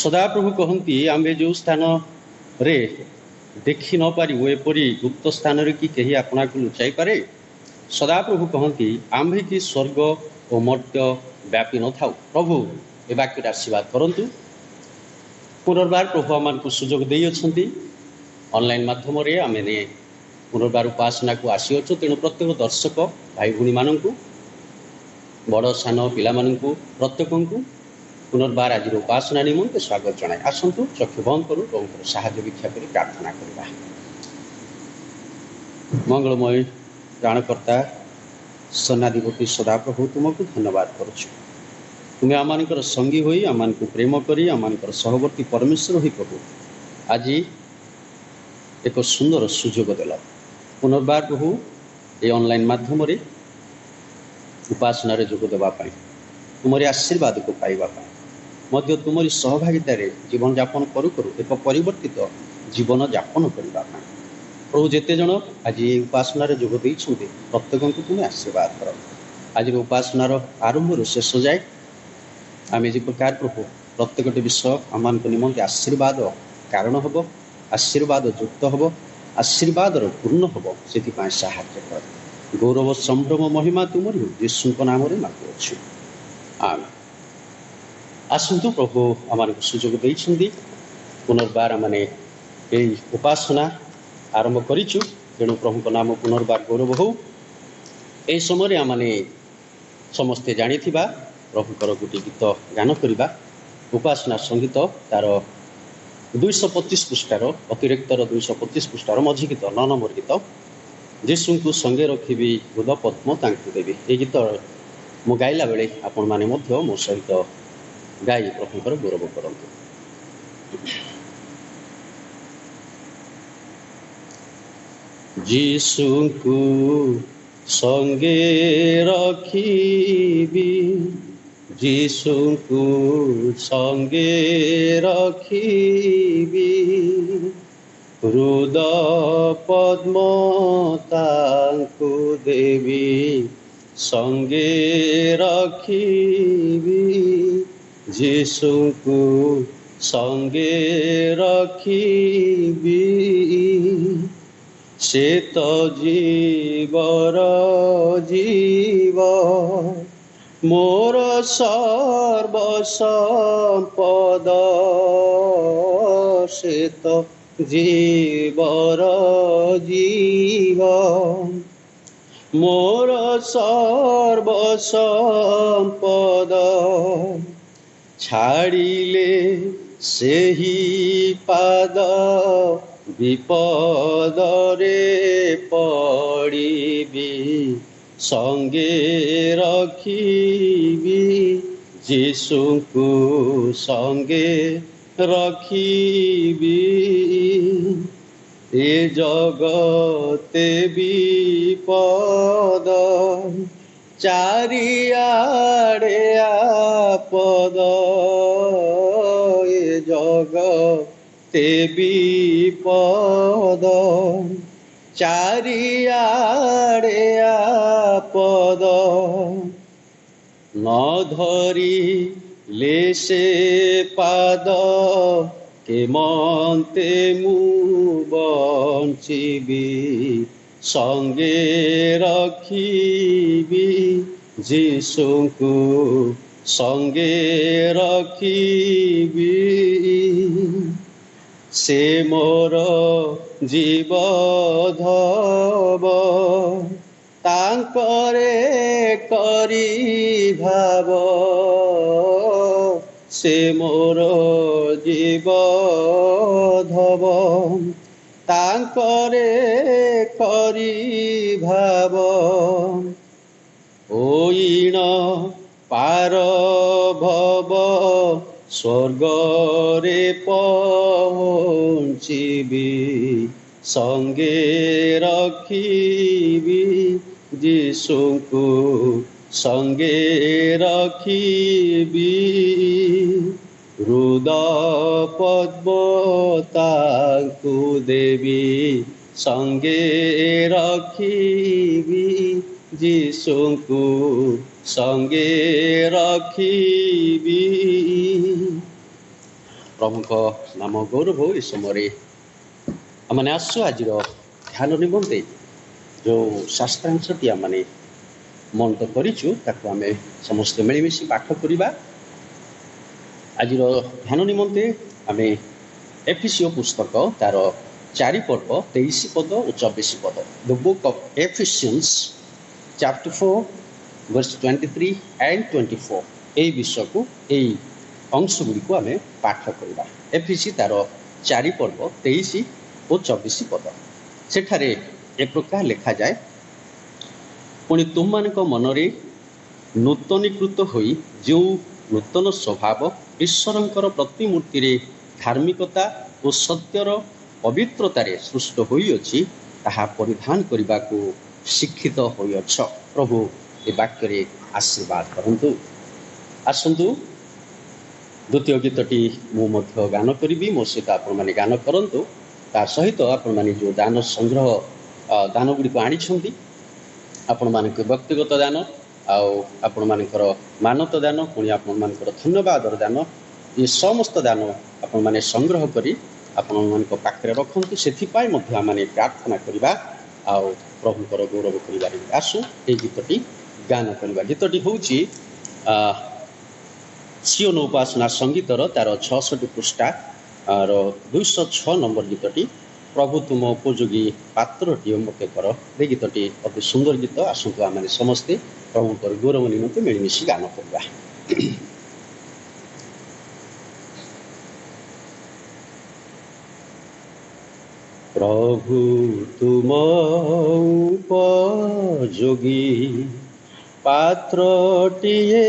सदाप्रभु कहती आमे जो स्थान रे देखि न पारिबु एपरि गुप्त स्थान रे कि केही आपना को लुचाई पारे। सदाप्रभु कहती आम्भे कि स्वर्ग और मर्त्य व्यापी न थाउ। प्रभु ए वाक्य आशीर्वाद करंतु। पुनर्बार प्रभु आम को सुजोग दे अछंती ऑनलाइन माध्यम रे आमे ने पुनर्बार उपासना को आसी अछु। तेणु प्रत्येक दर्शक भाई भूणी माननकु बड़ सान पिला माननकु प्रत्येकंकु पुनर्बार आज उपासना निमंते स्वागत जनाए। आसतु चक्षु बंद करूँ प्रभुଙ୍କର साहाय्य भिक्षा करी प्रार्थना करवा। मंगलमय प्राणकर्ता सन्नाधिपति सदाप्रभु तुमको धन्यवाद करुछु। तुम्हें आमानकर संगी होई आमान को प्रेम करी आमानकर सहवर्ती परमेश्वर होई प्रभु आज एक सुंदर सुजोग देल। पुनर्बार प्रभु ये ऑनलाइन माध्यम रे उपासना रे जोग देबा पाई तुमरी आशीर्वाद को पाइबा पाई मध्य तुमरी सहभागिता रे जीवन यापन करू करू एक परिवर्तित जीवन यापन करबा पाई प्रभु जेते जन आज ये उपासना रे जोग दैछन्ते प्रत्येक को तुम आशीर्वाद कर। आज उपासनार आरंभ रू शेष जाए आम जे प्रकार प्रभु प्रत्येक विषय आम निमंते आशीर्वाद कारण हम आशीर्वाद युक्त हम आशीर्वाद पूर्ण हम से साहाय्य कर। गौरव संभ्रम महिमा तुमरी यीशु नाम मागुछु आमेन। आसतु प्रभु आम सुजोग देइछन्ती पुनर्बार आमने यही उपासना आरंभ करिछु। तेणु प्रभु नाम पुनर्बार गौरव हो। ए समय आमने समस्ते जानिथिबा प्रभुकर गोटे गीत गान करवा उपासना संगीत तार 225 पृष्ठार अतिरिक्तर 225 पृष्ठार मझी गीत 9 नंबर गीत जीशु को संगे रखी बुध पद्म तांकु देवी। ये गीत मु गाइला बेले आपण माने मध्य मो सहित गाई प्रभुकर गौरव करंतु। जीशु को संगे रखी जीशु को संगे रखी हृदय पद्म तांकु देवी संगे रखी जीशु को संगे रखी से तो जीवर जीव मोर सर्वसंपद से तो जीवर जीव मोर सर्वसंपद छाड़िले सेही पाद विपद रे पड़िबी संगे रखी जीशु को संगे रखी ए जगते विपद चारिआडे आपद ए जगते विपद चारिआडे आपद न धरी लेसे पाद के मन्ते मु बंचिबी संगे रखिबी जीशु को संगे रखिबी से मोर जीव धब तांकरे करी भाव से मोर जीव धब तांकरे करी भाव ओइण पार भव स्वर्ग रे पहुँचिबी संगे रखिबी जीशु को संगे रखिबी हृदय पद्म तांकु देवी संगे रखिबी जीशु को संगे रखिबी प्रभु को नाम गौरव हो। इस समय आम आसु आज ध्यान निमंते जो शास्त्रांशटी आम मंत्र करूँ आम समस्त मिलमिशि पाठ करवा। आज ध्यान निमंते आम एफिसियो पुस्तक तार 4 पर्व 23 पद और 24 पद the book of Ephesians chapter 4 verse 23 and 24 यही विषय को यही अंश गुड़ी को आम पाठ करवा। एफिसी तार 4 पर्व 23 और 24 पद सेठारे एक प्रकार लिखा जाए, पुणी तुम मान मनरे नूतनीकृत होई जो नूतन स्वभाव ईश्वरंकर प्रतिमूर्ति रे धार्मिकता और सत्यर पवित्रतारे सृष्ट होई अछि ताहा परिधान करने को शिक्षित होई अछ। प्रभु ए वाक्य रे आशीर्वाद करंतु। आसंतु द्वितीय गीतटी मु मध्य गान करी मो सहित आपण माने गान करंतु। तार सहित आपण माने जो दान संग्रह दान गुड़ी को आनी आपण मानक व्यक्तिगत दान आपण मानकर मानत दान पुणी आपण मानकर धन्यवाद दान ये समस्त दान आपण माने संग्रह करी आपण मानक पाखरे रखंतु। सेथिपाई मध्य आमाने प्रार्थना करिबा आउ प्रभुकर गौरव करिबार आसु ए गीतटी गान करिबा। गीतटी होउची सियोन उपासना संगीतर तार 66 पृष्ठा और 206 नंबर गीतटी प्रभु तुम उपयोगी पात्रटी मते कर। ए गीतटी अति सुंदर गीत। आसंतु आम समस्ते प्रभुकर गौरव निमंते मिलमिशि गान करवा। प्रभु तुम उपयोगी पात्रटिए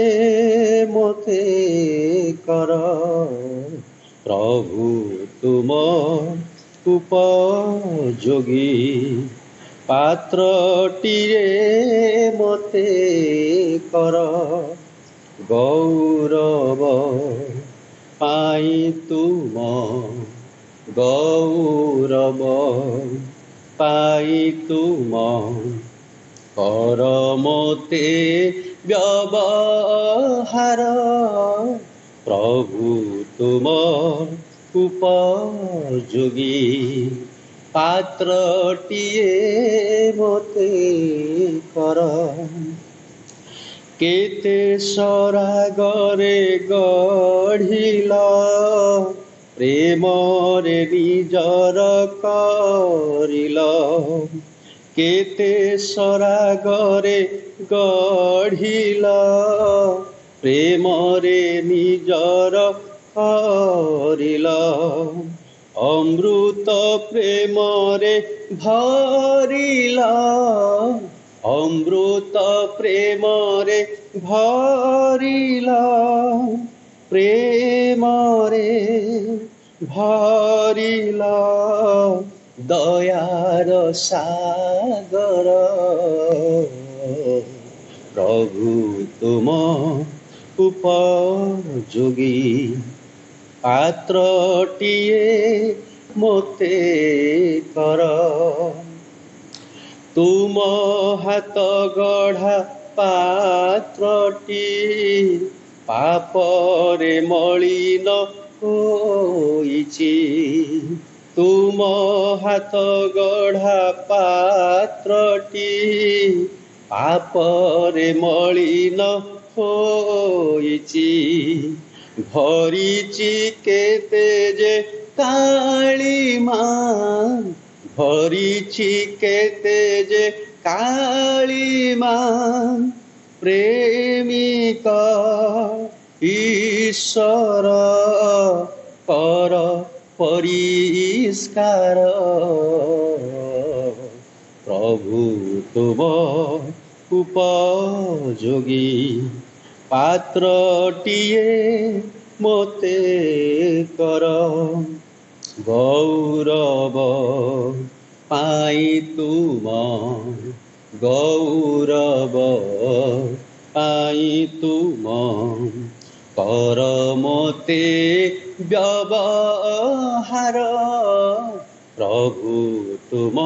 मते कर। प्रभु तुम उपयोगी पात्रटिए मते कर। गौरव पाई तुम गौरव पाई तुम कर मते व्यवहार। प्रभु तुम उपयोगी पात्रटिए मते कर। केते सरागरे गढ़िल प्रेम रे निजर करिल। केते सरागरे गढ़िल प्रेम रे निजर करिल। अमृत प्रेम रे भरिल अमृत प्रेम रे भरिल। प्रेम रे भरिल दयार सागर। प्रभु तुम उपयोगी पात्रटिए मते कर। तुम हाथ गढ़ा पात्रटी पापरे मलिन होइछि। तुम हाथ गढ़ा पात्रटी पापरे मलिन होइछि। भरिछि केते जे कालिमा भरिछि केते जे कालिमा। प्रेमिक ईश्वर कर परिष्कार। प्रभु तुम उपयोगी पात्रटिए मते कर। गौरव पाई तुम गौरव पाई तुम कर मते व्यवहार। प्रभु तुम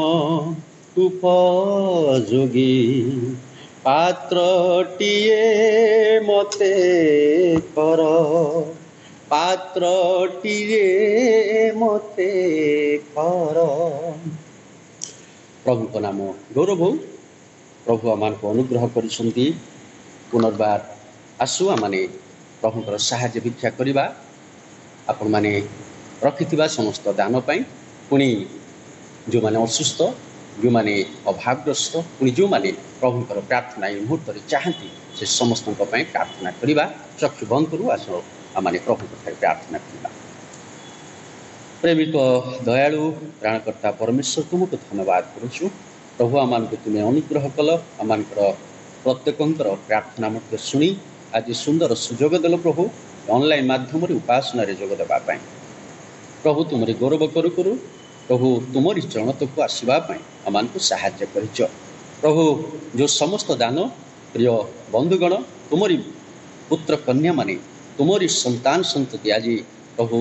उपयोगी पात्रटिए मते कर। ପାତ୍ରଟିରେ ମୋତେ କର। ପ୍ରଭୁଙ୍କ ନାମ ଗୌରବ ହଉ। ପ୍ରଭୁ ଆମମାନଙ୍କୁ ଅନୁଗ୍ରହ କରିଛନ୍ତି। ପୁନର୍ବାର ଆସୁ ଆମେ ପ୍ରଭୁଙ୍କର ସାହାଯ୍ୟ ଭିକ୍ଷା କରିବା। ଆପଣମାନେ ରଖିଥିବା ସମସ୍ତ ଦାନ ପାଇଁ, ପୁଣି ଯେଉଁମାନେ ଅସୁସ୍ଥ, ଯେଉଁମାନେ ଅଭାବଗ୍ରସ୍ତ, ପୁଣି ଯେଉଁମାନେ ପ୍ରଭୁଙ୍କର ପ୍ରାର୍ଥନା ଏହି ମୁହୂର୍ତ୍ତରେ ଚାହାନ୍ତି, ସେ ସମସ୍ତଙ୍କ ପାଇଁ ପ୍ରାର୍ଥନା କରିବା। ଚକ୍ଷୁ ବନ୍ଦ କରୁ, ଆସ ଆମେ ପ୍ରଭୁଙ୍କ ଠାରେ ପ୍ରାର୍ଥନା କରିବା। ପ୍ରେମିକ ଦୟାଳୁ ପ୍ରାଣକର୍ତ୍ତା ପରମେଶ୍ୱର, ତୁମକୁ ଧନ୍ୟବାଦ କରୁଛୁ। ପ୍ରଭୁ ଆମମାନଙ୍କୁ ତୁମେ ଅନୁଗ୍ରହ କଲ, ଆମମାନଙ୍କର ପ୍ରତ୍ୟେକଙ୍କର ପ୍ରାର୍ଥନା ମଧ୍ୟ ଶୁଣି ଆଜି ସୁନ୍ଦର ସୁଯୋଗ ଦେଲ ପ୍ରଭୁ ଅନଲାଇନ୍ ମାଧ୍ୟମରେ ଉପାସନାରେ ଯୋଗ ଦେବା ପାଇଁ। ପ୍ରଭୁ ତୁମରି ଗୌରବ କରୁ କରୁ ପ୍ରଭୁ ତୁମରି ଚରଣତକୁ ଆସିବା ପାଇଁ ଆମମାନଙ୍କୁ ସାହାଯ୍ୟ କରିଛ। ପ୍ରଭୁ ଯେଉଁ ସମସ୍ତ ଦାନ, ପ୍ରିୟ ବନ୍ଧୁଗଣ, ତୁମରି ପୁତ୍ର କନ୍ୟାମାନେ, ତୁମରି ସନ୍ତାନ ସନ୍ତତି ଆଜି ପ୍ରଭୁ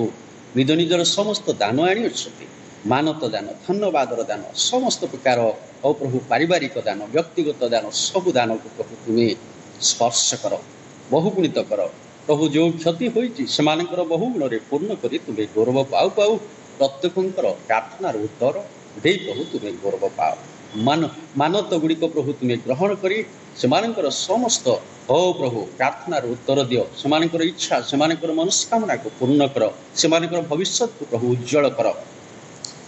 ନିଜ ନିଜର ସମସ୍ତ ଦାନ ଆଣିଅଛନ୍ତି। ମାନତ ଦାନ, ଧନ୍ୟବାଦର ଦାନ, ସମସ୍ତ ପ୍ରକାର ପ୍ରଭୁ ପାରିବାରିକ ଦାନ, ବ୍ୟକ୍ତିଗତ ଦାନ, ସବୁ ଦାନକୁ ପ୍ରଭୁ ତୁମେ ସ୍ପର୍ଶ କର, ବହୁଗୁଣିତ କର। ପ୍ରଭୁ ଯେଉଁ କ୍ଷତି ହୋଇଛି ସେମାନଙ୍କର ବହୁଗୁଣରେ ପୂର୍ଣ୍ଣ କରି ତୁମେ ଗୌରବ ପାଉ ପାଉ ପ୍ରତ୍ୟେକଙ୍କର ପ୍ରାର୍ଥନାର ଉତ୍ତର ଦେଇ ପ୍ରଭୁ ତୁମେ ଗୌରବ ପାଅ। ମାନତ ଗୁଡ଼ିକ ପ୍ରଭୁ ତୁମେ ଗ୍ରହଣ କରି ସେମାନଙ୍କର ସମସ୍ତ ପ୍ରଭୁ ପ୍ରାର୍ଥନାର ଉତ୍ତର ଦିଅ। ସେମାନଙ୍କର ଇଚ୍ଛା, ସେମାନଙ୍କର ମନସ୍କାମନାକୁ ପୂର୍ଣ୍ଣ କର, ସେମାନଙ୍କର ଭବିଷ୍ୟତକୁ ପ୍ରଭୁ ଉଜ୍ଜ୍ୱଳ କର।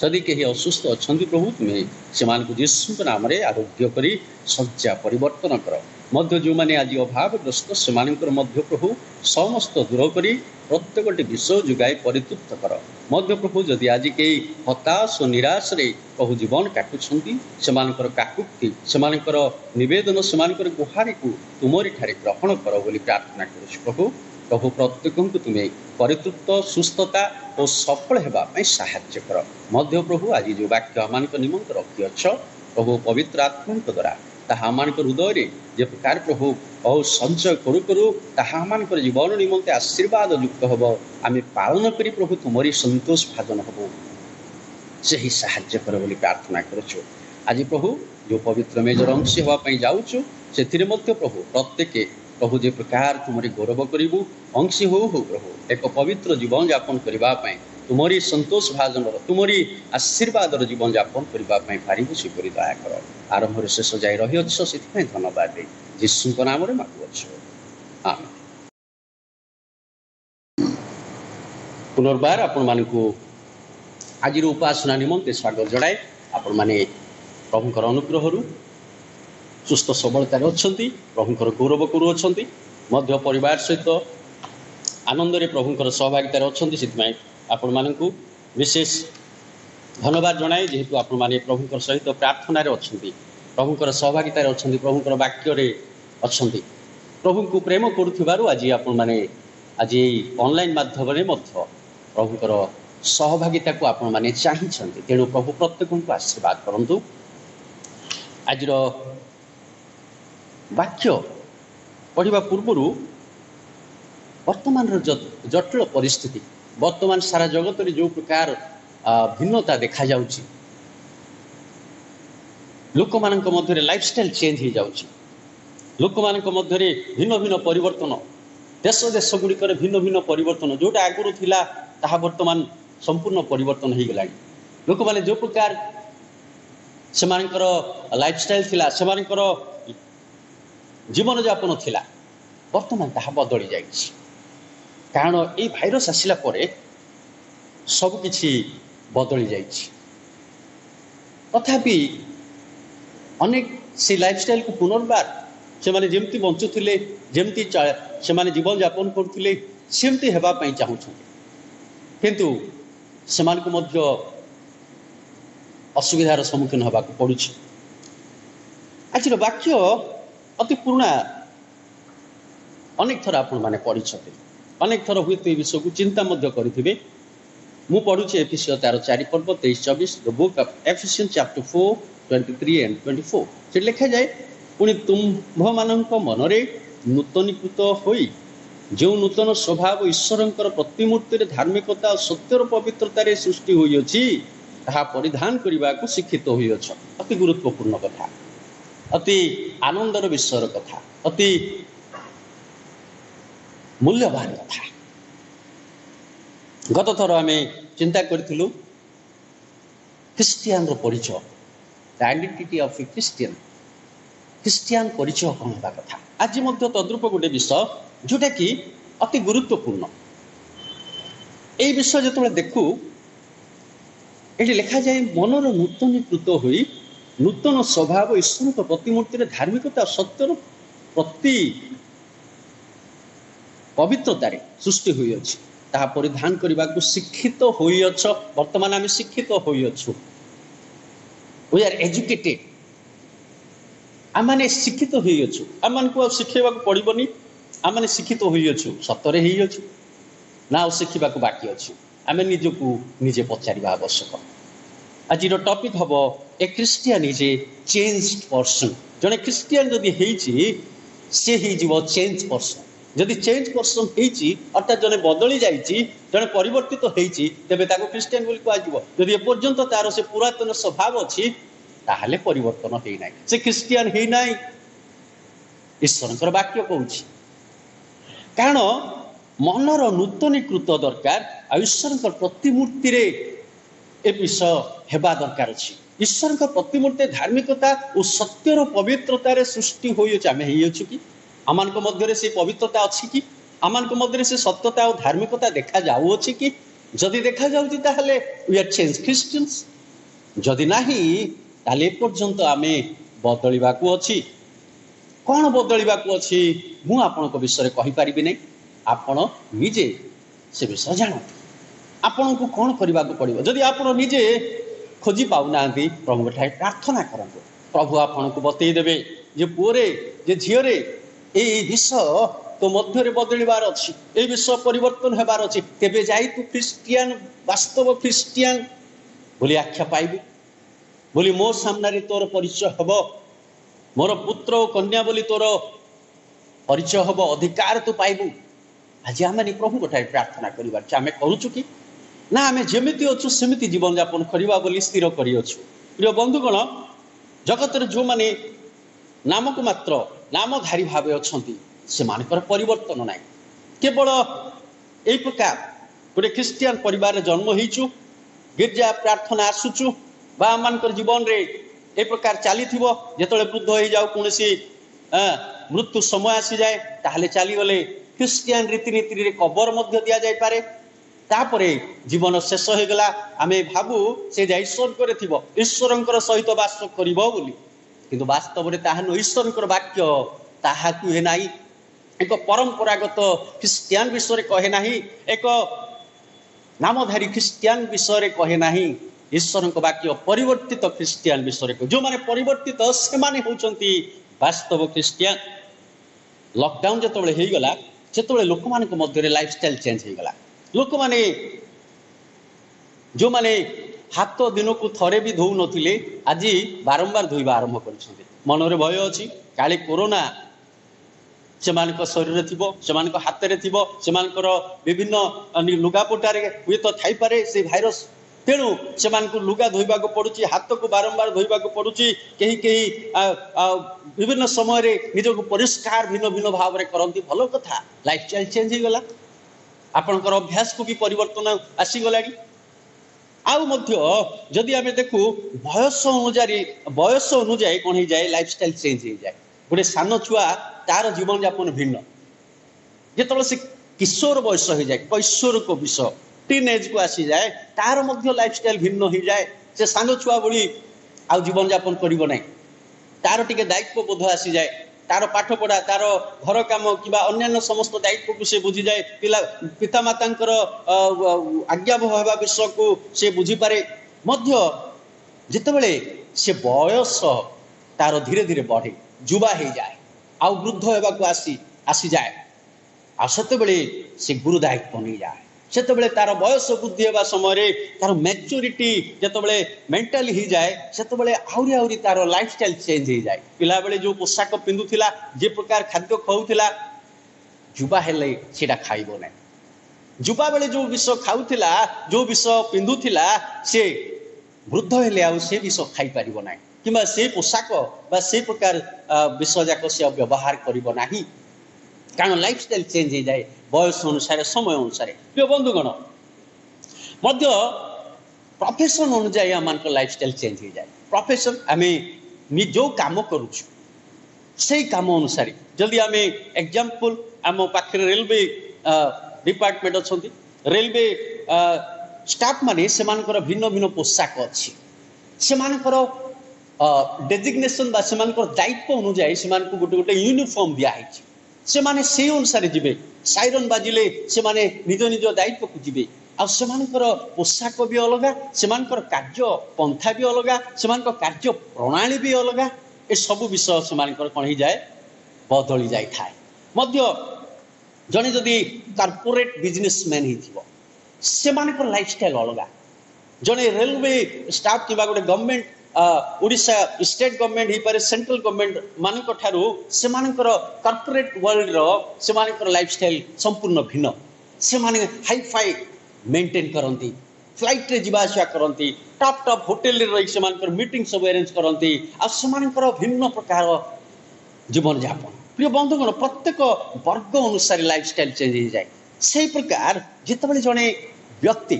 ଯଦି କେହି ଅସୁସ୍ଥ ଅଛନ୍ତି ପ୍ରଭୁ ତୁମେ ସେମାନଙ୍କୁ ଯୀଶୁଙ୍କ ନାମରେ ଆରୋଗ୍ୟ କରି ଶଯ୍ୟା ପରିବର୍ତ୍ତନ କର। ମଧ୍ୟ ଯେଉଁମାନେ ଆଜି ଅଭାବଗ୍ରସ୍ତ ସେମାନଙ୍କର ମଧ୍ୟ ପ୍ରଭୁ ସମସ୍ତ ଦୂର କରି ପ୍ରତ୍ୟେକଟି ବିଷୟ ଯୋଗାଇ ପରିତୃପ୍ତ କର। ମଧ୍ୟ ପ୍ରଭୁ ଯଦି ଆଜି କେହି ହତାଶ ଓ ନିରାଶରେ ପ୍ରଭୁ ଜୀବନ କାଟୁଛନ୍ତି, ସେମାନଙ୍କର କାକୁକ୍ତି, ସେମାନଙ୍କର ନିବେଦନ, ସେମାନଙ୍କର ଗୁହାରିକୁ ତୁମରି ଠାରେ ଗ୍ରହଣ କର ବୋଲି ପ୍ରାର୍ଥନା କରୁଛୁ ପ୍ରଭୁ। ପ୍ରଭୁ ପ୍ରତ୍ୟେକଙ୍କୁ ତୁମେ ପରିତୃପ୍ତ, ସୁସ୍ଥତା ଓ ସଫଳ ହେବା ପାଇଁ ସାହାଯ୍ୟ କର। ମଧ୍ୟ ପ୍ରଭୁ ଆଜି ଯେଉଁ ବାକ୍ୟ ଆମମାନଙ୍କ ନିମନ୍ତେ ରଖିଅଛ ପ୍ରଭୁ ପବିତ୍ର ଆତ୍ମାଙ୍କ ଦ୍ୱାରା ତାହା ଆମମାନଙ୍କ ହୃଦୟରେ ଯେ ପ୍ରକାର ପ୍ରଭୁ ସଞ୍ଚୟ କରୁ କରୁ ତାହା ଆମମାନଙ୍କର ଜୀବନ ନିମନ୍ତେ ଆଶୀର୍ବାଦ ଯୁକ୍ତ ହେବ। ଆମେ ପାଳନ କରି ପ୍ରଭୁ ତୁମରି ସନ୍ତୋଷ ଭାଜନ ହେବୁ, ସେହି ସାହାଯ୍ୟ କର ବୋଲି ପ୍ରାର୍ଥନା କରୁଛୁ। ଆଜି ପ୍ରଭୁ ଯେଉଁ ପବିତ୍ର ମେଜର ଅଂଶୀ ହେବା ପାଇଁ ଯାଉଛୁ, ସେଥିରେ ମଧ୍ୟ ପ୍ରଭୁ ପ୍ରତ୍ୟେକ ପ୍ରଭୁ ଯେ ପ୍ରକାର ତୁମରି ଗୌରବ କରିବୁ, ଅଂଶୀ ହଉ ହଉ ପ୍ରଭୁ ଏକ ପବିତ୍ର ଜୀବନଯାପନ କରିବା ପାଇଁ, ତୁମରି ସନ୍ତୋଷ ଭାଜନର, ତୁମରି ଆଶୀର୍ବାଦର ଜୀବନଯାପନ କରିବା ପାଇଁ ପାରିବୁ, ସେପରି ଦୟା କର। ଆରମ୍ଭରୁ ଶେଷ ଯାଇ ରହିଅଛ, ସେଥିପାଇଁ ଧନ୍ୟବାଦ ଦେଇ ଯୀଶୁଙ୍କ ନାମରେ ମାଗୁଅଛୁ, ଆମେନ୍। ପୁନର୍ବାର ଆପଣମାନଙ୍କୁ ଆଜିର ଉପାସନା ନିମନ୍ତେ ସ୍ୱାଗତ ଜଣାଏ। ଆପଣମାନେ ପ୍ରଭୁଙ୍କର ଅନୁଗ୍ରହରୁ ସୁସ୍ଥ ସବଳତାରେ ଅଛନ୍ତି, ପ୍ରଭୁଙ୍କର ଗୌରବ କରୁଅଛନ୍ତି, ମଧ୍ୟ ପରିବାର ସହିତ ଆନନ୍ଦରେ ପ୍ରଭୁଙ୍କର ସହଭାଗିତାରେ ଅଛନ୍ତି। ସେଥିପାଇଁ ଆପଣମାନଙ୍କୁ ବିଶେଷ ଧନ୍ୟବାଦ ଜଣାଏ, ଯେହେତୁ ଆପଣମାନେ ପ୍ରଭୁଙ୍କର ସହିତ ପ୍ରାର୍ଥନାରେ ଅଛନ୍ତି, ପ୍ରଭୁଙ୍କର ସହଭାଗିତାରେ ଅଛନ୍ତି, ପ୍ରଭୁଙ୍କର ବାକ୍ୟରେ ଅଛନ୍ତି, ପ୍ରଭୁଙ୍କୁ ପ୍ରେମ କରୁଥିବାରୁ ଆଜି ଆପଣମାନେ ଆଜି ଏଇ ଅନଲାଇନ୍ ମାଧ୍ୟମରେ ମଧ୍ୟ ପ୍ରଭୁଙ୍କର ସହଭାଗିତାକୁ ଆପଣମାନେ ଚାହିଁଛନ୍ତି। ତେଣୁ ପ୍ରଭୁ ପ୍ରତ୍ୟେକଙ୍କୁ ଆଶୀର୍ବାଦ କରନ୍ତୁ। ଆଜିର ବାକ୍ୟ ପଢ଼ିବା ପୂର୍ବରୁ ବର୍ତ୍ତମାନର ଜଟିଳ ପରିସ୍ଥିତି, ବର୍ତ୍ତମାନ ସାରା ଜଗତରେ ଯେଉଁ ପ୍ରକାର ଭିନ୍ନତା ଦେଖାଯାଉଛି, ଲୋକମାନଙ୍କ ମଧ୍ୟରେ ଲାଇଫଷ୍ଟାଇଲ ଚେଞ୍ଜ ହେଇଯାଉଛି, ଲୋକମାନଙ୍କ ମଧ୍ୟରେ ଭିନ୍ନ ଭିନ୍ନ ପରିବର୍ତ୍ତନ, ଦେଶ ଦେଶ ଗୁଡ଼ିକରେ ଭିନ୍ନ ଭିନ୍ନ ପରିବର୍ତ୍ତନ, ଯେଉଁଟା ଆଗରୁ ଥିଲା ତାହା ବର୍ତ୍ତମାନ ସମ୍ପୂର୍ଣ୍ଣ ପରିବର୍ତ୍ତନ ହେଇଗଲାଣି। ଲୋକମାନେ ଯେଉଁ ପ୍ରକାର ସେମାନଙ୍କର ଲାଇଫଷ୍ଟାଇଲ ଥିଲା, ସେମାନଙ୍କର ଜୀବନଯାପନ ଥିଲା, ବର୍ତ୍ତମାନ ତାହା ବଦଳି ଯାଇଛି। କାରଣ ଏଇ ଭାଇରସ୍ ଆସିଲା ପରେ ସବୁକିଛି ବଦଳି ଯାଇଛି। ତଥାପି ଅନେକ ସେ ଲାଇଫଷ୍ଟାଇଲକୁ ପୁନର୍ବାର ସେମାନେ ଯେମିତି ବଞ୍ଚୁଥିଲେ, ଯେମିତି ସେମାନେ ଜୀବନଯାପନ କରୁଥିଲେ, ସେମିତି ହେବା ପାଇଁ ଚାହୁଁଛନ୍ତି। କିନ୍ତୁ ସେମାନଙ୍କୁ ମଧ୍ୟ ଅସୁବିଧାର ସମ୍ମୁଖୀନ ହେବାକୁ ପଡ଼ୁଛି। ଆଜିର ବାକ୍ୟ ଅତି ପୁରୁଣା, ଅନେକ ଥର ଆପଣମାନେ ପଢ଼ିଛନ୍ତି, ଅନେକ ଥର ହୁଏତ ଏ ବିଷୟକୁ ଚିନ୍ତା ମଧ୍ୟ କରିଥିବେ। ମୁଁ ପଢ଼ୁଛି ଏଫେସୀୟ 4:23-24, the book of Ephesians chapter 4:23 and 24। ସେଠି ଲେଖାଯାଏ, ପୁଣି ତୁମ୍ଭମାନଙ୍କ ମନରେ ନୂତନୀକୃତ ହୋଇ ଯେଉଁ ନୂତନ ସ୍ୱଭାବ ଈଶ୍ୱରଙ୍କର ପ୍ରତିମୂର୍ତ୍ତିରେ ଧାର୍ମିକତା ଓ ସତ୍ୟର ପବିତ୍ରତାରେ ସୃଷ୍ଟି ହୋଇଅଛି, ତାହା ପରିଧାନ କରିବାକୁ ଶିକ୍ଷିତ ହୋଇଅଛ। ଅତି ଗୁରୁତ୍ୱପୂର୍ଣ୍ଣ କଥା, ଅତି ଆନନ୍ଦର ବିଷୟର କଥା, ଅତି ମୂଲ୍ୟବାନ କଥା। गत थर आम चिंता करूँ ख्रीस्टियान परिचय the identity of a Christian ख्रीस्टियान परिचय कौन होगा कथा आज तद्रूप गोटे विषय जोटा कि अति गुरुत्वपूर्ण ये विषय जो देखू ये लिखा जाए मनर नूतनीकृत हो नूतन स्वभाव ईश्वर प्रतिमूर्ति धार्मिकता सत्यर प्रति पवित्रतार सृष्टि हुई अछि ताहा परिधान करने को शिक्षित हुई अछ वर्तमान आम शिक्षित हुई अछु वी आर एजुकेटेड आम शिक्षित हुई अछु आम को शिखेबा पड़ोनी आम शिक्षित हुई अछु सतरे ही अछु ना शिखा बाकी अच्छे आम निजक निजे पचार आवश्यक आज टॉपिक हम a Christian is a changed person जड़े क्रिस्टियन जदि सी हो चेंज पर्सन जदि चेंज पर्सन अर्थात जड़े बदली जाइए जड़े परिवर्तित होती तेरे क्रिस्टियन बोली कह जदि एपर्यंत तार से पुरातन स्वभाव अच्छी ताहले परिवर्तन होना से क्रिस्टियन होना ईश्वर वाक्य कहूँ कारण मनर नूतनीकृत दरकार ईश्वर प्रतिमूर्ति ए विषय हेबा दरकार अच्छी ईश्वर प्रतिमूर्ति धार्मिकता और सत्यर पवित्रतार सृष्टि होमें कि आम मध्य से पवित्रता अच्छी कि आम मध्य से सत्यता और धार्मिकता देखा जाऊँगी कि जदि देखा जाऊँगी ताहले वी आर चेंज क्रिश्चियंस जदि नाही ताले पर्यंत आम बदलवा अच्छी कौन बदलवा अच्छी मु आपण विषय कहीपरि नहीं आपण निजे से विषय जानते आपण को कौन करने को पड़ो जदि आप निजे खोजी पाऊना प्रभु ठाई प्रार्थना करते प्रभु आपन को बतईदेवे जे पुओरे जे झीरे ये विषय तो मध्य बदलवार अच्छी ये विषय परिवर्तन होबार अच्छी तेबे जाई तू क्रिस्टियन वास्तव क्रिस्टियन बोली आख्या पाइबू बोली मो सामने तोर परिचय हम मोर पुत्र और कन्या बोली तोर परिचय हम अधिकार तू पाइबू आज आम प्रभु ठाई प्रार्थना करें करुचु कि ना आम जमी अच्छु सेमती जीवन यापन करवा बोली स्थिर करूँ प्रिय बंधुगण जगत जो मैंने नामक मात्र नामधारी भाव अच्छा से परिवर्तन ना केवल यही प्रकार गोटे ख्रीस्टियन परिवार जन्म होइचु गिरजा प्रार्थना आसुचु बा आम जीवन रे ए प्रकार चली जो वृद्ध हो जाऊ कौन मृत्यु समय आसी जाए ताहले चलीगले ख्रीस्टियन रीतिनीति कबर दि जाए तापरे जीवन शेष हो गला आम भावु से ईश्वर ईश्वर सहित वास कर किंतु वास्तव में ताहा ईश्वर वाक्य ताहा कहे ना एक परंपरागत ख्रीस्टियन विषय कहे ना एक नामधारी ख्रीस्टियन विषय कहे ना ईश्वर वाक्य परिवर्तित ख्रीस्टियन विषय जो मैंने परिवर्तित से माने होउचंती वास्तव ख्रीस्टियन लॉकडाउन जो होगला से लोक मान मध्य लाइफस्टाइल चेंज होगला लोक माने जो माने हाथ दिन को थरे भी धो नथिले आज बारंबार धोइबा आरंभ कर मनरे भय अच्छी काले कोरोना से शरीर थी से हाथ में थी से विभिन्न लुगापोटारे हुए तो थी पारे से भाइरस तेणु से लुगा धोइबा को पड़ुची हाथ को बारंबार धोइबा को पड़ुची कहीं कहीं विभिन्न समय निजक परिष्कार भिन्न भिन्न भाव में करती भल कथा लाइफस्टाइल चेंज हो गला आपणकर अभ्यास को भी परिवर्तन आसीगला जदि आम देखू बयस अनुजाई कौन हो जाए लाइफस्टाइल चेंज हो जाए गोटे सान छुआ तार जीवन यापन भिन्न जो से किशोर बयस हो जाए कैशोर को विषय टीन एज को आसी जाए तार लाइफस्टाइल भिन्न हो जाए से सान छुआ भली आ जीवन यापन कर तार टे दायित्व बोध आसी जाए तार पाठ पढ़ा तार घर काम कि अन्य समस्त दायित्व को से बुझी जाए पिला पितामाता आज्ञावह होगा विषय को से बुझीपे जितेबले से बयस तार धीरे धीरे बढ़े जुवा हो जाए आ वृद्ध होगा आसी जाए आते से गुरु दायित्व नहीं जाए से तार बयस बुद्धि होगा समय तार मैच्योरिटी जिते मेंटाली ही जाए से आहरी आहरी तार लाइफस्टाइल चेंज हो जाए पिला बेले जो पोशाक पिंधुला जे प्रकार खाद्य खाऊला जुबा हेले सेटा खाइबो ना जुबा बेले जो विष खाऊला जो विष पिंधुला से वृद्ध हेले आ से विष खाई पारिबो ना कि से पोशाक बा से प्रकार विष जाक से व्यवहार करिबो नाही कारण लाइफस्टाइल चेंज हो जाए बयस अनुसार समय अनुसार प्रिय बंधुगण मध्य प्रोफेशन अनुजाई आम लाइफस्टाइल चेंज हो जाए। प्रोफेशन आम जो काम करुचु से काम अनुसार जदि आम एग्जाम्पल आम पाखे रेलवे डिपार्टमेंट अच्छा रेलवे स्टाफ माने से भिन्न भिन्न पोशाक अच्छी से डेजिग्नेशन बा से दायित्व अनुजाई से गोटे गोटे यूनिफॉर्म दिखाई से माने से अनुसार जी साइरन बाजिले से माने निज निज दायित्व को जी आर पोशाक भी अलग से कार्य पंथा भी अलग से कार्य प्रणाली भी अलग ए सब विषय से कौन हो जाए बदली जाए था जड़े जदि कॉर्पोरेट बिजनेसमैन से लाइफस्टाइल अलग जड़े रेलवे स्टाफ कि गोटे गवर्नमेंट ओडिशा स्टेट गवर्नमेंट हो पारे सेंट्रल गवर्नमेंट मानक ठारू से कॉर्पोरेट वर्ल्ड रो से लाइफस्टाइल संपूर्ण भिन्न से हाई फाई मेंटेन करती फ्लाइट रे जीवा आसा करती टॉप टॉप होटल रे रही से मीटिंग सब अरेंज करती आ भिन्न प्रकार जीवन यापन प्रिय बंधुगण प्रत्येक वर्ग अनुसार लाइफस्टाइल चेंज हो जाए से प्रकार जिते जड़े व्यक्ति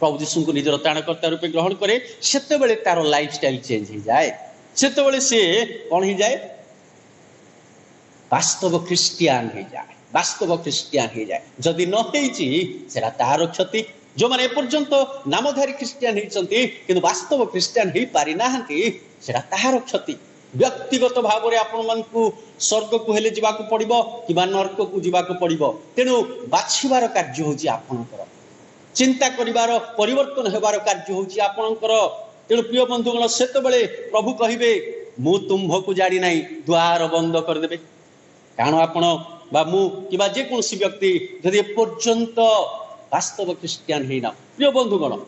प्रभु जीशु को निजर त्राणकर्ता रूपे ग्रहण करे से तार लाइफस्टाइल चेंज हो जाए से कौन हो जाए वास्तव क्रिस्टियान हो जाए वास्तव क्रिस्टियान हो जाए जदि न तार क्षति जो मैंने एपर्यंत नामधारी क्रिस्टियान होती किंतु वास्तव क्रिस्टियान हो पारि ना तार क्षति व्यक्तिगत भाव में आपण मान स्वर्ग को हेले जावाक पड़िबो कि नरक को जावाक पड़िबो तेणु बाछिबार कार्य होची आपणकर चिंता करिवार परिवर्तन हेबार कार्य होची आपणकर तेणु प्रिय बंधुगण सेतबेले प्रभु कहिबे मु तुम्भ को जानी नाही द्वार बंद कर देबे कारण आपण बा मु किबा जे कोनसी व्यक्ति यदि पर्यंत वास्तव क्रिस्टियान हेना प्रिय बंधुगण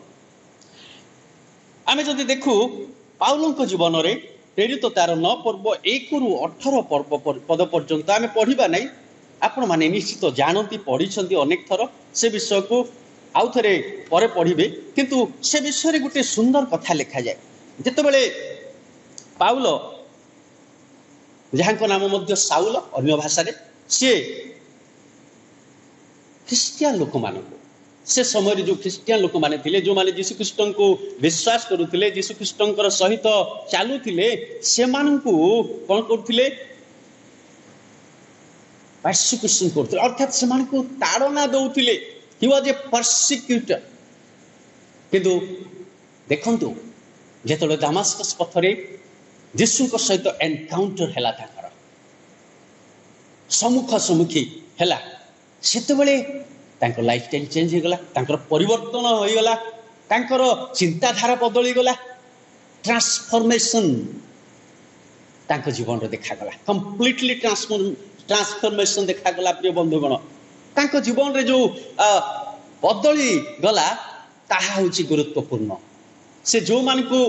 आमे जदि देखु पाउलंक जीवन रे प्रेरित तार 9 पर्व 1 रु 18 पर्व पद पर्यंत आमे पढ़िबा नहीं आपण माने निश्चित जानती पढ़ी अनेक थर से विषय को आउ थे पर पढ़े किंतु से विषय गोटे सुंदर कथा लिखा जाए जितेबले पाउल जहाँ नाम मध्य साउल अन्य भाषा सी ख्रिस्टियान लोक मान से समय जो ख्रिस्टियान लोक मैंने थे जो मैंने जीशुख्रीष्ट को विश्वास करुले जीशुख्रीष्ट सहित चलुले से कौन करते परसिक्यूशन करते अर्थात से ताड़ना दौले He was a persecutor. किंतु देखंतु जेतले दामास्कस पथरे यीशु को सहित एनकाउंटर हैला ताकर सम्मुख सम्मुखी हैला सेतबेले तांकर लाइफस्टाइल चेंज हो गला तांकर परिवर्तन हो गला तांकर चिंताधारा बदली गला ट्रांसफॉर्मेशन तांकर जीवन रे देखा गला कंप्लीटली ट्रांसफॉर्मेशन देखा गला प्रिय बंधुगण तांको जीवन रे जो बदली गला ताहा होची गुरुत्वपूर्ण से जो मान को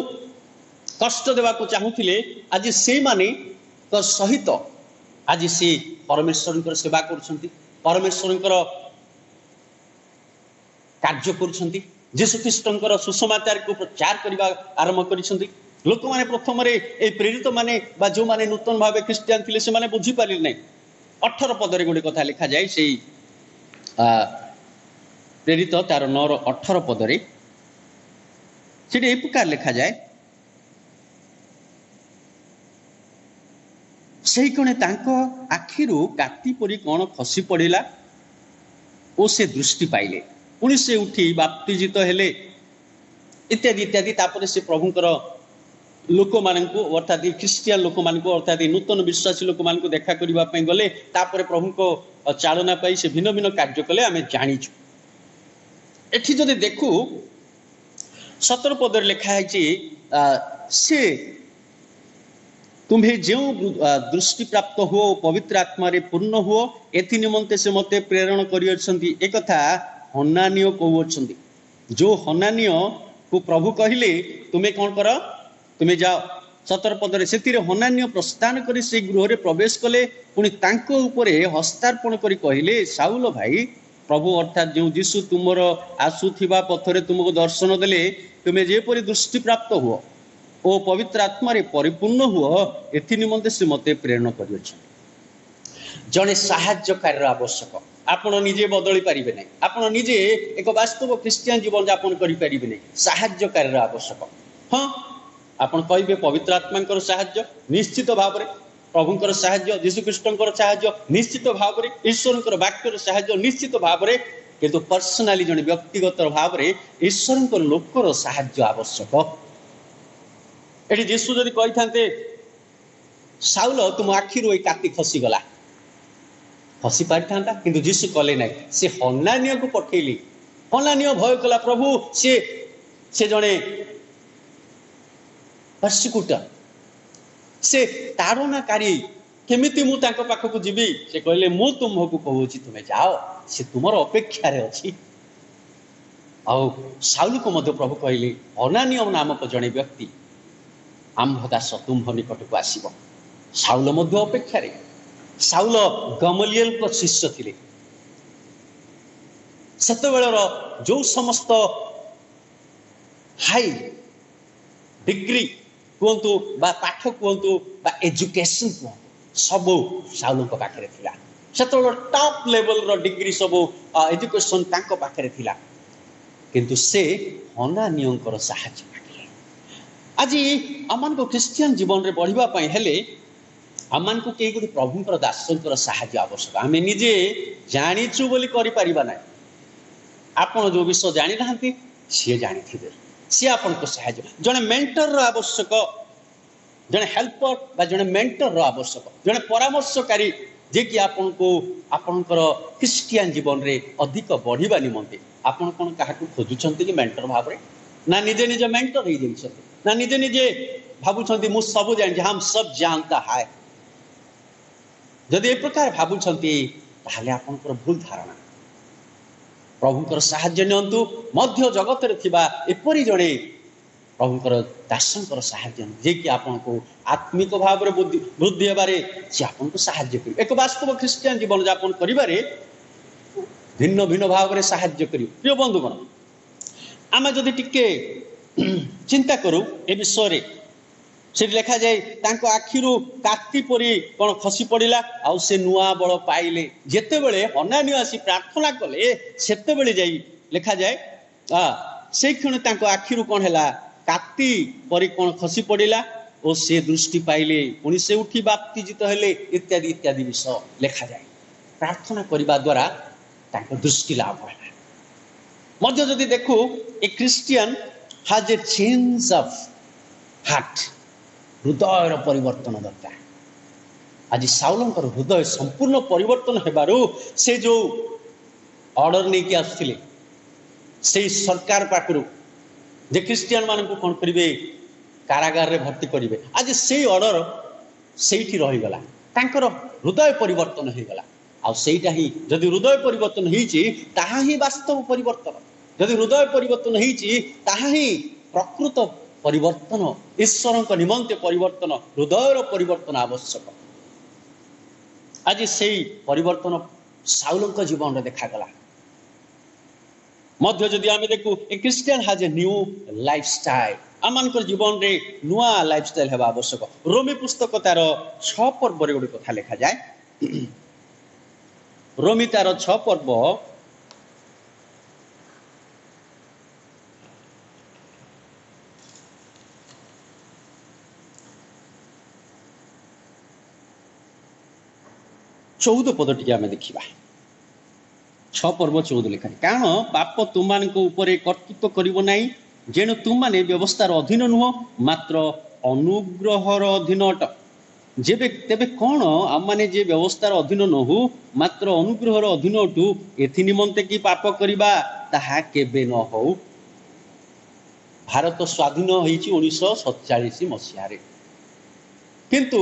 कष्ट देवा को चाहूले आज से माने तो सहित आज से परमेश्वर सेवा करुछंती परमेश्वर कार्य करुछंती जीशुख्रीष्टर सुसमाचार को प्रचार करने आरंभ करिसंती लोक माने प्रथम रे ए प्रेरित माने बा जो माने नूतन भाव क्रिस्टियान थिले से माने बुझी पारि नै 18 पदरे गोटे कथा लिखा जाए से प्रेरित तार 9 रो 18 पदरे से प्रकार लिखा जाए सही कणे तांको आखिरु काती परी कौन खसी पड़िला ओ से दृष्टि पाइले पुणी से उठी बाप्तिजित हेले इत्यादि इत्यादि तापर से प्रभुकर लोक मानू अर्थात ख्रिस्टियान लोक मानू अर्थात नूतन विश्वासी लोक मानू देखा करने गले तापर प्रभु को चालना पाई से भिन्न भिन्न कार्य कले आम जाचु एठी जदि देखु 17 पदर लिखा है से तुम्हें जो दृष्टि प्राप्त हो पवित्र आत्मा रे पूर्ण हो एथि निमंते से मते प्रेरण करियछंती एक कथा हनानियो कहउछंती जो हनानियो को प्रभु कहिले तुम्हें कौन कर तुम्हें जाओ 17 पदरे से हनानियो प्रस्थान करी से गृह रे प्रवेश कले पुणी तांको उपरे हस्तार्पण करी कहिले साउल भाई प्रभु अर्थात जो यीशु तुमर आसुथिबा पथरे तुमको दर्शन देले तुम्हें जेपरि दृष्टि प्राप्त हो ओ पवित्र आत्मा रे परिपूर्ण हुओ एथि निमंते से मते प्रेरणा करियछ जने सहाय्यकार आवश्यक आपण निजे बदली पारिबे नहीं, आपण निजे एक वास्तव क्रिश्चियन जीवन यापन करि पारिबे नहीं, साहाय्यकारी आवश्यक। हाँ आपण कहिबे पवित्र आत्मा साहाय्य निश्चित भाव में, प्रभुंकर साहाय्य जीशुख्रीष्टर साहाय्य निश्चित भाव में, ईश्वर वाक्यर साहाय्य निश्चित भाव में, किंतु पर्सनाली जन व्यक्तिगत भाव में ईश्वर लोकर साहाय्य आवश्यक। ये जीशु जदि कही था साउल तुम आखिर काति खसीगला, खसी पारि था, किंतु जीशु कले ना, से हनानिया को पठेली। हनानिया भय कला प्रभु से जड़े पर्सिक्यूटर, से ताड़नाकारी, केमिति मु तांको पाखकु जीवी, से कहले मु तुमको कहूँ तुम्हें जाओ, से तुमर अपेक्षा अच्छी। आउ साउल को मध्य प्रभु कहले हनानिया नामक जड़े व्यक्ति आंभदास तुम्ह निकट को आसीब। साउल मध्य अपेक्षा रे, साउल गमलिएल को शिष्य थिले। सेतेबेलर जो समस्त हाई डिग्री कहतु बा पाठ कहतु बा एजुकेशन कहतु सब साउल पाखे थिला। सेतेबेलर टॉप लेवल रो डिग्री सब एजुकेशन तांको पाखे थिला, किंतु से हनानियंकर साहाय्य मागिले। आज आमान को क्रिश्चियन जीवन रे बढ़िबा पई हेले आमान को कई गोटे प्रभुंकर दासंकर साहाय्य आवश्यक। आम निजे जानीचु बोली करि परिबा नै, आपण जो विषय जानी नाहंती सी जानी थिबे, सी आपण को साहाय्य। जने मेंटर रो आवश्यक, जने हेल्पर बा जने मेंटर रो आवश्यक, जने परामर्शकारी जे कि आपण को आपणकर क्रिश्चियन जीवन रे अधिक बढ़िबा निमंते आपण कोन काहाकू खोजुछंती कि मेंटर भाव रे, ना निजे निजे मेंटर हे जइछंती, ना निजे निजे भाबुछंती मु सब जानि, हम सब जानता है। जदि ए प्रकार भाबुछंती ताहले आपनकर भूल धारणा। प्रभुंकर साहाय्य नियंतु, मध्य जगत रे थिबा एपरि जणे प्रभुंकर दासंकर साहाय्य जे कि आपन को आत्मिक भाव रे वृद्धि हेबारे से आपन को साहाय्य करिवे। एक वास्तव क्रिश्चियन जीवन यापन करिबारे भिन्न भिन्न भाव रे साहाय्य करिवे। प्रिय बंधुगण, आमे जदि टिके चिंता करू ए विषय रे, से लिखा जाए तांको आखिरु काति परी कौन खसी पड़िला, आउ से नुआ बल पाइले। जेते बेले हनानिया आसी प्रार्थना कले सेते बेले जाई लिखा जाए से क्षण तांको आखिरु कौन हैला काति परी कौन खसी पड़िला और से दृष्टि पाइले, पुणी से उठी बाप्तिजित हेले इत्यादि इत्यादि विषय लिखा जाए। प्रार्थना करबा द्वारा तांको दृष्टि लाभ हैला। मध्य जदि देखू ए Christian has a change of heart, हृदय परिवर्तन दरकार। आज साउलंकर हृदय संपूर्ण परिवर्तन हेबारु से जो ऑर्डर नहीं कि आसुथिले से सरकार पाखरु जे क्रिश्चियन मान को कोन करिवे कारागार रे भर्ती करिवे, आज से ऑर्डर सेठी रही गला, तांकर हृदय परिवर्तन हे गला। आ सेटा ही जदि हृदय परिवर्तन हिची ताहा ही वास्तव परिवर्तन, जदि हृदय परिवर्तन हिची ताहा ही प्रकृत परिवर्तन, ईश्वर निमंते परिवर्तन, हृदय परिवर्तन आवश्यक। आज से परिवर्तन साउल जीवन में देखागला। मध्य जदि आम देखू ए Christian has a new lifestyle, आम जीवन रे नुआ लाइफस्टाइल हेबा आवश्यक। रोमी पुस्तक तार 6 पर्व रे गोटे कथा लिखा जाए। रोमी तार 6 पर्व 14 पद टी आम देखा। 6 पर्व 14 लिखा, कारण पाप तुम कर्तृत्व करिबो नाही, जेणु तुम माने व्यवस्थार अधीन नुह मात्र अनुग्रहर अधीन अट। जेबे तेबे कौन आम माने जे व्यवस्थार अधीन नहु मात्र अनुग्रहर अधीन अटु, एथि निमंते कि पाप करिबा ताहा केबे न हो। भारत स्वाधीन होईछि 1947 मसीहा रे, किंतु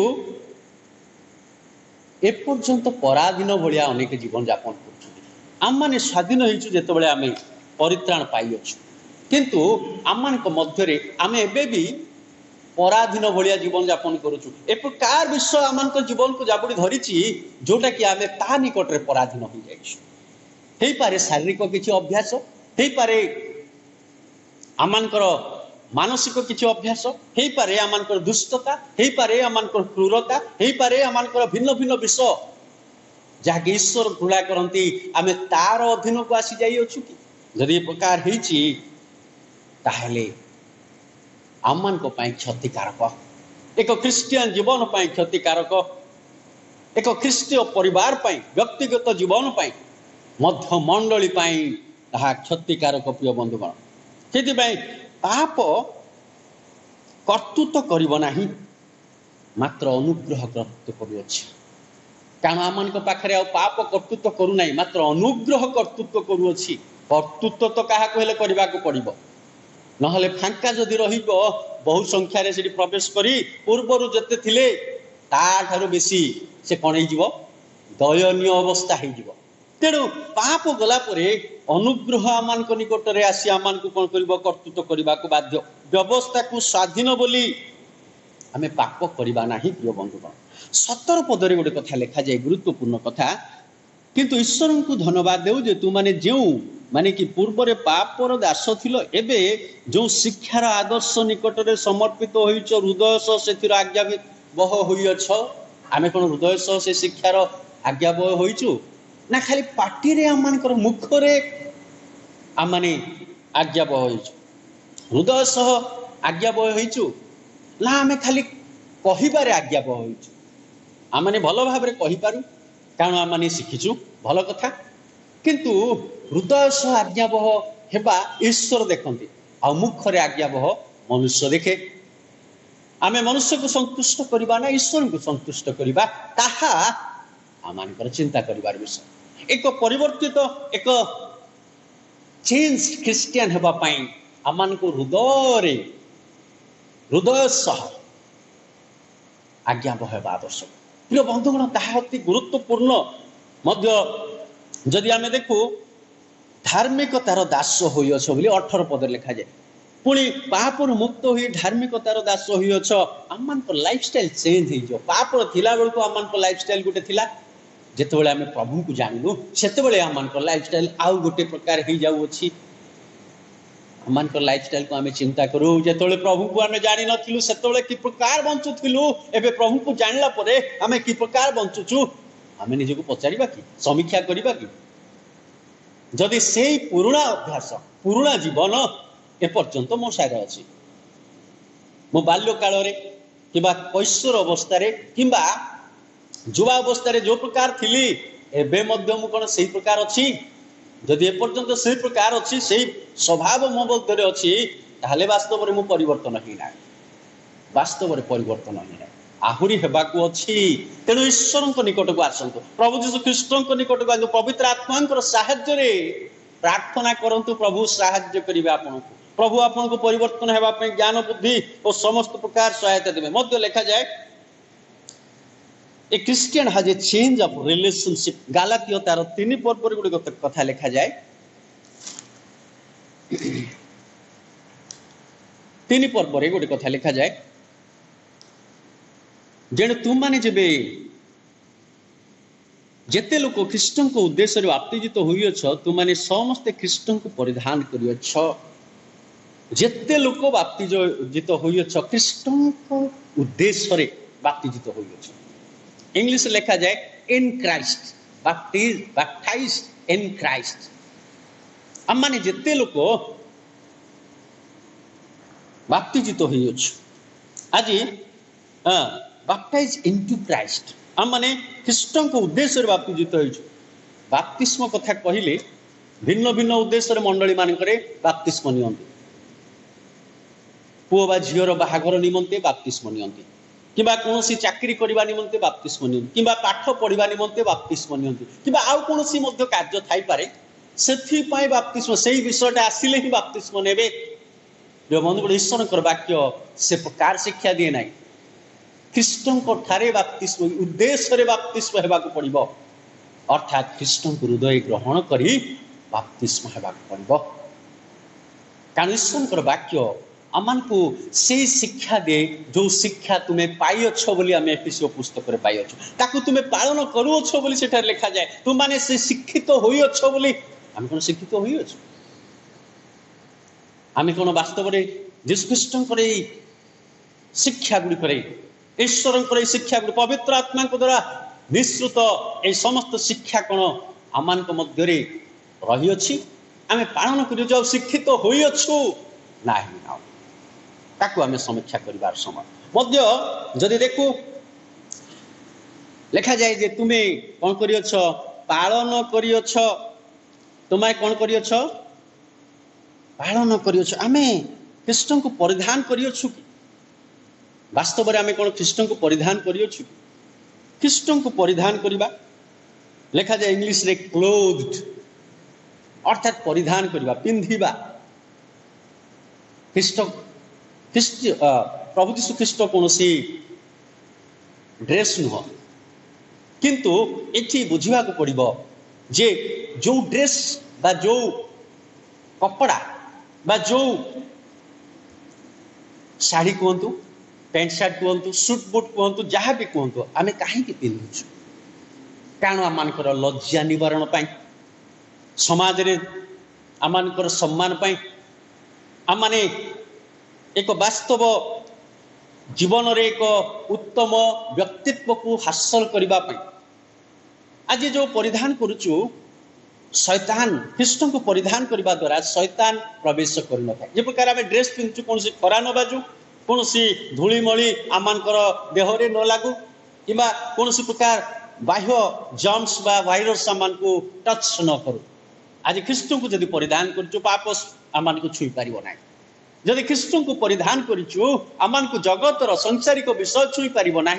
एपर्यंत पराधीन भाया अनेक जीवन यापन कर। आम मैंने स्वाधीन होइछु जेतेबेले आमे परित्राण पाइछु, किंतु आम मान मध्य आम एबे पराधीन भाया जीवन यापन करुचु। ए प्रकार विश्व आम जीवन को जाबुड़ी धरिछि जोटा कि आमे ता निकट रे पराधीन हो जाइछु। हेई पारे शारीरिक किछि अभ्यास, हेई पारे आमानकर मानसिक किछि अभ्यास, हेई पारे आमानकर दुष्टता, हेई पारे आमानकर क्रूरता, हेई पारे आमानकर भिन्न भिन्न विषय जहाँकि ईश्वर घृणा करती आम तार अधीन को आसी जाइछु कि जदि ए प्रकार होइछि ताहेले आम मान क्षतिकारक एक ख्रीष्टियान जीवन पाई क्षतिकारक एक ख्रीष्टीय परिवार पाई व्यक्तिगत जीवन पाई मध्य मंडली पाई ताहा क्षतिकारक प्रिय बंधुगण से पाप कर्तृत्व करिब नाही मात्र अनुग्रह कर्तृत्व करुअछि कारण आम पाखे आ पाप कर्तृत्व करू नाही मात्र अनुग्रह कर्तृत्व करुअछि कर्तृत्व तो क्या करने को पड़ो नहले फांका जदि रहिबो बहु संख्यार से प्रवेश करी पूर्वर जेते थिले ताठारु बेसी से कण हो दयनीय अवस्था हो तेणु पाप गला परे अनुग्रह आम निकट में आसी आम को कौन कर कर्तृत्व करने को बाध्य व्यवस्था को स्वाधीन बोली आम पाप करवा ना प्रिय बंधुगण 17 पदरे गोटे कथा लिखा जाए गुरुत्वपूर्ण कथा किंतु ईश्वर को धन्यवाद देव जे तु माने जो माने कि पूर्व पापर दास थिलो एबे जो शिक्षार आदर्श निकट में समर्पित होइछ हृदय सह से आज्ञाबह होइछ आमे कोन हृदय सह से शिक्षार आज्ञाबह होइछु ना खाली पार्टी रे आम मानकर मुखरे आम माने आज्ञाबह होइछु हृदय सह आज्ञाबह होइछु ना आमे खाली कहिबारे आज्ञाबह होइछु आम माने भल भाबरे कहि पारू कारण आम माने शिखिछु भल कथा किंतु हृदय सह आज्ञाबह हेबा ईश्वर देखते आ मुखरे आज्ञाबह मनुष्य देखे आमे मनुष्य को संतुष्ट करबा ना ईश्वर को संतुष्ट करबा ताहा आमानकर चिंता करिवार विषय एक परिवर्तित एक चेंज क्रिश्चियन हेबा पई आमान को हृदय सह आज्ञाबह हेबा आवश्यक प्रिय बंधुगण ताहा अति गुरुत्वपूर्ण मध्य जदि आमे देखु धार्मिकतार दास होइछ बोली 18 पद लिखा जाए पुणी पापर मुक्त हो धार्मिकतार दास होइछ आम लाइफस्टाइल चेंज हो पाप थिला बेल को आम लाइफस्टाइल गोटे थिला जेतेबेले आमे प्रभु को जानलु सेतेबेले आम लाइफस्टाइल आउ गोटे प्रकार हो जाउछि आम लाइफस्टाइल को आमे चिंता करू जेतेबेले प्रभु को आमे जानि नथिलु सेतेबेले कि प्रकार बंचुथिलु एबे प्रभु को जानला परे आमे कि प्रकार बंचुछु आमे निजको पचारिबा कि समीक्षा करिबा कि जदि से पुराणा अभ्यास पुराणा जीवन एपर्यंत मो सारे अच्छी मो बाल्य काल कि कैशोर अवस्था किंबा युवा अवस्था जो प्रकार थी एबे मु कौन से प्रकार अच्छी जदि एपर्यंत से प्रकार अच्छी से स्वभाव मो मध्य अच्छी ताहले वास्तव में मु परिवर्तन ही ना वास्तव में परिवर्तन ही ना आहुरी हेबाकू अच्छी तेणु ईश्वर निकट को आसतु प्रभु जीशु ख्रीष्ट निकट को आसतु पवित्र आत्मा साहाय्य प्रार्थना करंतु प्रभु साहाय्य करिवे आपनको प्रभु आपनको परिवर्तन हेबा पई ज्ञान बुद्धि और समस्त प्रकार सहायता देबे मध्य लिखा जाए a Christian has a change of relationship गालातियो तार 3 पद पर गुटे कथा लिखा जाए 3 पद पर गुटे कथा लिखा जाए जेने तुम माने जेबे जेते लोक ख्रीष्ट को उद्देश्य बाप्तिजित होइछ तुम माने समस्त ख्रीष्ट को परिधान करियछ जेते लोक बाप्तिजित होइछ ख्रीष्ट को उद्देश्य बाप्तिजित होइछ इंग्लिश लिखा जाए in Christ baptised in Christ हम माने जेते लोक बाप्तिजित होइछ आज बैप्टाइज इनटू क्राइस्ट आम माने ख्रीष्ट को उद्देश्य बाप्तिजित होइछु बाप्तिस्म कथा कहले भिन्न भिन्न उद्देश्य मंडली मानकरे बाप्तिस्म नियंती पुओ बा झीर बाहागर निमंते बाप्तिस्म नियंती किबा कोनोसी चाकरी करबा निमंते बाप्तिस्म नियंती किबा पाठ पढ़िबा निमंते बाप्तिस्म नियंती किबा आउ कोनोसी मध्य कार्य थाई पारे सेथि पई बाप्तिस्म सेही विषयटा आसिले ही बाप्तिस्म नेबे जो बंधु ईश्वर वाक्य से प्रकार शिक्षा दिए नाही ख्रीष्ट ठारे बाप्तिस्म उद्देश्य बाप्तिस्म हेबाकू पड़िबो अर्थात ख्रीष्ट हृदय ग्रहण करी बाप्तिस्म हेबाकू पड़िबो कारण ईश्वर वाक्य आमान को से शिक्षा दे जो शिक्षा तुम्हें पाइछ बोली आम एफिसियो पुस्तक में पाइछ ताकू तुम्हें पालन करुछ बोली सेठार लिखा जाए तुम माने से शिक्षित होइछ बोली आम कोन शिक्षित होइछ आम कोन वास्तव में यीशु ख्रीष्ट शिक्षा गुड़ी ईश्वर शिक्षा पवित्र आत्मा द्वारा निश्चित ए समस्त शिक्षा कौन आम मध्य रही अछि आमे पालन कर शिक्षित होइछु ना ताकू आमे समीक्षा करिवार समय मध्य जदि देखु लेखा जाए जे तुमे कौन करियछ पालन करियछ तुम्हें कौन करियछ पालन करियछ आमे ख्रीष्ट को परिधान करियछु कि वास्तव में आमे कौन ख्रीष्ट को परिधान करियछु ख्रीष्ट को परिधान करिबा लेखा जाए इंग्लिश रे क्लोथ्ड अर्थात परिधान करिबा पिंधिबा ख्रीष्ट ख्रीष्ट प्रभु यीशु ख्रीष्ट कौन सी ड्रेस नुह किंतु एठी बुझिबा को पड़िबो जे जो ड्रेस बा जो कपड़ा बा जो साड़ी कहतु पैंट शर्ट कहतु सूट बूट कहतु जहाँ भी कहतु आमे कहीं पिंधुछु कारण आमर लज्जा निवारण पाई समाज रे आमर सम्मान पाई आमने एक वास्तव जीवन रे एक उत्तम व्यक्तित्व को हासिल करबा पाई आज जो परिधान करुचु शैतान ख्रीष्ट को परिधान करने द्वारा शैतान प्रवेश कर न था जे प्रकार आम ड्रेस पिंधु कौन खरा न बाजू कौन धूलीमली आमर देहरे न लागू कि कौन प्रकार बाह्य जर्म्स बा वायरस आमान को टच न करू आज ख्रीष्ट को जब परिधान करुचु पाप आमान को छुई पार ना जदि ख्रीष्ट को परिधान करुचु आमान को जगतर संसारिक विषय छुई पार ना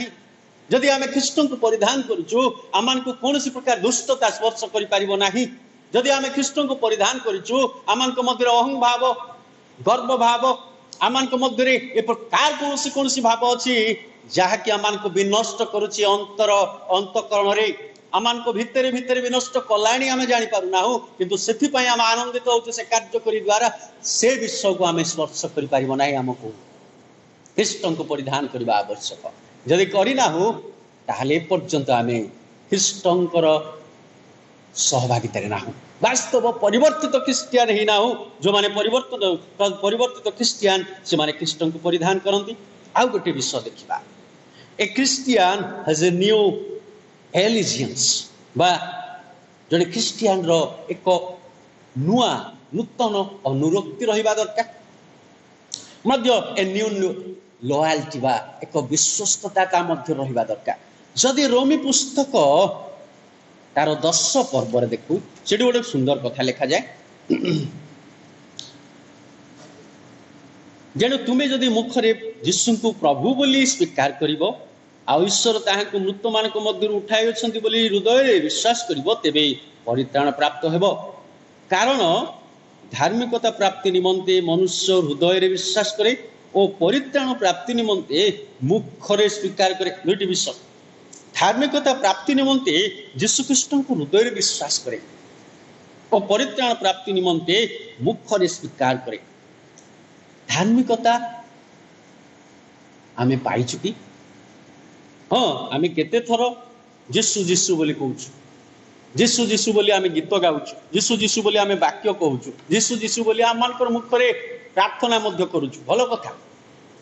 जदि आम ख्रीष्ट को परिधान करुचु आमान को कौन प्रकार दुष्टता स्पर्श कर पार ना जदि आम ख्रीष्ट को परिधान करुचु आमान मध्य अहं भाव गर्व भाव आमान मध्य ए प्रकार कौन भाव अच्छी जहाँकि आमान को विनष्ट करुच्ची अंतर अंतकरण रे आमान को भितर भितर विनष्ट कलाणी आम जापारूना किंतु से आम आनंदित होचे से कार्य करी द्वारा से विषय को आम स्पर्श कर पार ना आमको ख्रीष्ट को परिधान करने आवश्यक जदि करना ताहले पर्यंत आम ख्रीष्टर सहभागिता ना वास्तव परिवर्तित ख्रीष्टियान ही ना जो माने परिवर्तित ख्रीष्टियान से माने ख्रीष्ट को परिधान करती आउ गोटे विषय देखा ए ख्रीष्टियान हैज ए न्यू एलिजियंस बा जड़े ख्रीष्टियान रो एक नुआ नूतन अनुरक्ति रहिबा दरकार मध्य ए न्यू लॉयल्टी बा एक विश्वस्तता का मध्य रहिबा दरकार जदि रोमी पुस्तक तार 10 पर्व देखू से गोटे सुंदर कथा लिखा जाए जेणु तुम्हें जदि मुखरे यीशु को प्रभु बोली स्वीकार करिवो आ ईश्वर ताहाको मृत मानक मध्य उठाई अछंती बोली हृदय विश्वास करिवो तेबे परित्राण प्राप्त हेबो कारण धार्मिकता प्राप्ति निमंते मनुष्य हृदय रे विश्वास करे और परित्राण प्राप्ति निमंते मुखरे स्वीकार करे दुईटी विषय धार्मिकता प्राप्ति निमंते यीशु ख्रीष्ट को हृदय रे विश्वास करे और परित्राण प्राप्ति निमंते मुखरे स्वीकार करे धार्मिकता आमे पाइछु कि हाँ आमे केते थर जीशु जीशु बोली कहूछु जीशु जीशु बोली आमे गीत गाउछु जीशु जीशु बोली आमे वाक्य कहूछु जीशु जीशु बोली आमानकर मुखरे प्रार्थना मध्य करूछु भलो कथा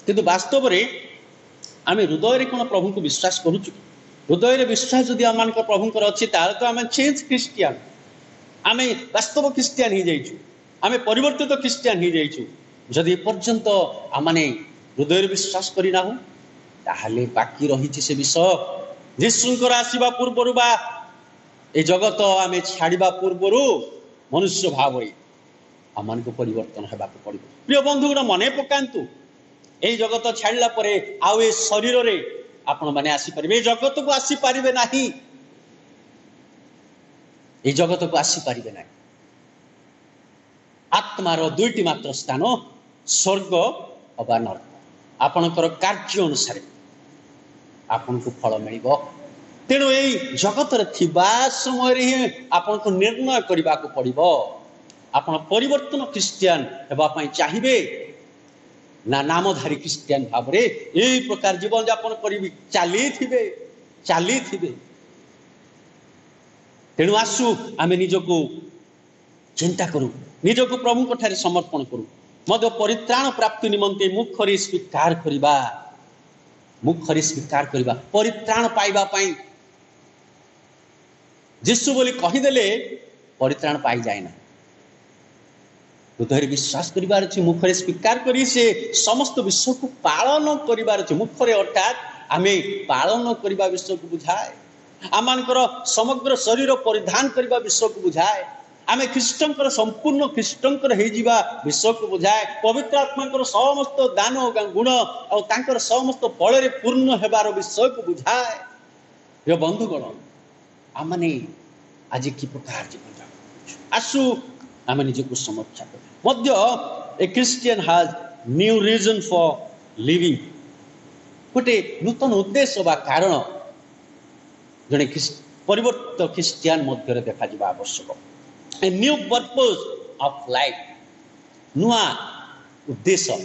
किंतु वास्तव रे आमे हृदय रे कोन प्रभु को विश्वास करूछु हृदय रे विश्वास जदि आमानकर प्रभुंकर अछि तार तो आमे चेंज क्रिश्चियन आमे वास्तव क्रिश्चियन ही जाइछु आमे परिवर्तित क्रिश्चियन ही जाइछु जदि पर्यंत आमाने हृदय रे विश्वास करिना हो ताहले बाकी रही से विषय जीशुंकर आसीबा पूर्वरु बा ए जगत आमे छाड़िबा पूर्वरु मनुष्य भाव आमान को परिवर्तन हेबा को पड़िबो प्रिय बंधु गुण मने पकांतु ए जगत छाड़ला परे आउ ए शरीर रे आपण माने आसी परिबे जगत को आसी परिबे नाही ए जगत को आसी परिबे नाही आत्मार दुईटी मात्र स्थान स्वर्ग अबा नरक आपणकर कार्य अनुसार आपन को फल मिलिबो तेणु यही जगत रे थिबा समय रे ही आपन को निर्णय करबा को पड़िबो आपन परिवर्तन क्रिश्चियन हेबा पई चाहिबे ना नामधारी क्रिश्चियन भाव रे एई प्रकार जीवन यापन करिबी चाली थिबे तेणु आसु आमे निजको चिंता करू निजको प्रभु को ठारे समर्पण करू मध्य परित्राण प्राप्ति निमंते मुखरे स्वीकार करिबा परित्राण पाइबा पई जीशु बोली कहीदेले परित्राण पाई जाए ना। हृदय विश्वास करिवार अछि, मुखरे स्वीकार करी से समस्त विश्व को पालन करिवार अछि। मुखरे अर्थात आमे पालन करिवा विश्व को बुझाए, आमानकर समग्र शरीर परिधान करिवा विश्व को बुझाए, आमे ख्रीष्टंकर संपूर्ण ख्रीष्टंकर हे जीवा विश्व को बुझाए, पवित्र आत्माकर समस्त दान गुण और तांकर समस्त फल रे पूर्ण हेबार विश्व को बुझाए। हे बंधुगण, आमने आज कि प्रकार जीवन आसु आम निजक समीक्षा कर। A Christian has new reason for living, गोटे नूतन उद्देश्य बा कारण जड़े परिवर्तित क्रिश्चियन मध्य देखा जावा आवश्यक। A new purpose of life, नुआ उद्देश्य।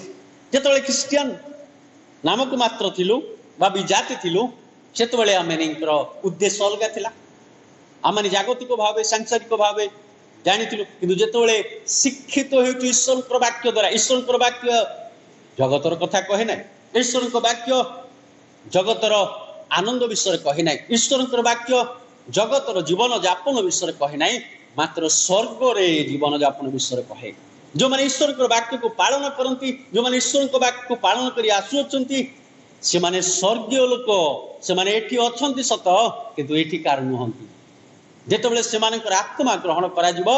जेतबेले क्रिश्चियन नामक मात्र थिलु बा विजाति थिलु सेतबेले आमनिकर उद्देश्य अलग थिला। आमने जागतिक भाव सांसारिक भाव जानिथिलु, किंतु जेतबेले शिक्षित होइछु ईश्वरकर वाक्य द्वारा, ईश्वरकर वाक्य जगतर कथा कहे ना, ईश्वरकर वाक्य जगतर आनंद विषय कहे ना, ईश्वरकर वाक्य जगतर जीवन यापन विषय कहे ना, मात्र स्वर्ग रे जीवन यापन विषय कहे। जो माने ईश्वर को वाक्य को पालन करती, जो माने ईश्वर को वाक्य को पालन करी आसुचंती, से माने स्वर्गीय लोक, से माने एठी अछंती सत किंतु एठी कार नुहंती। जेतबेले से मानकर आत्मा ग्रहण करा जिवो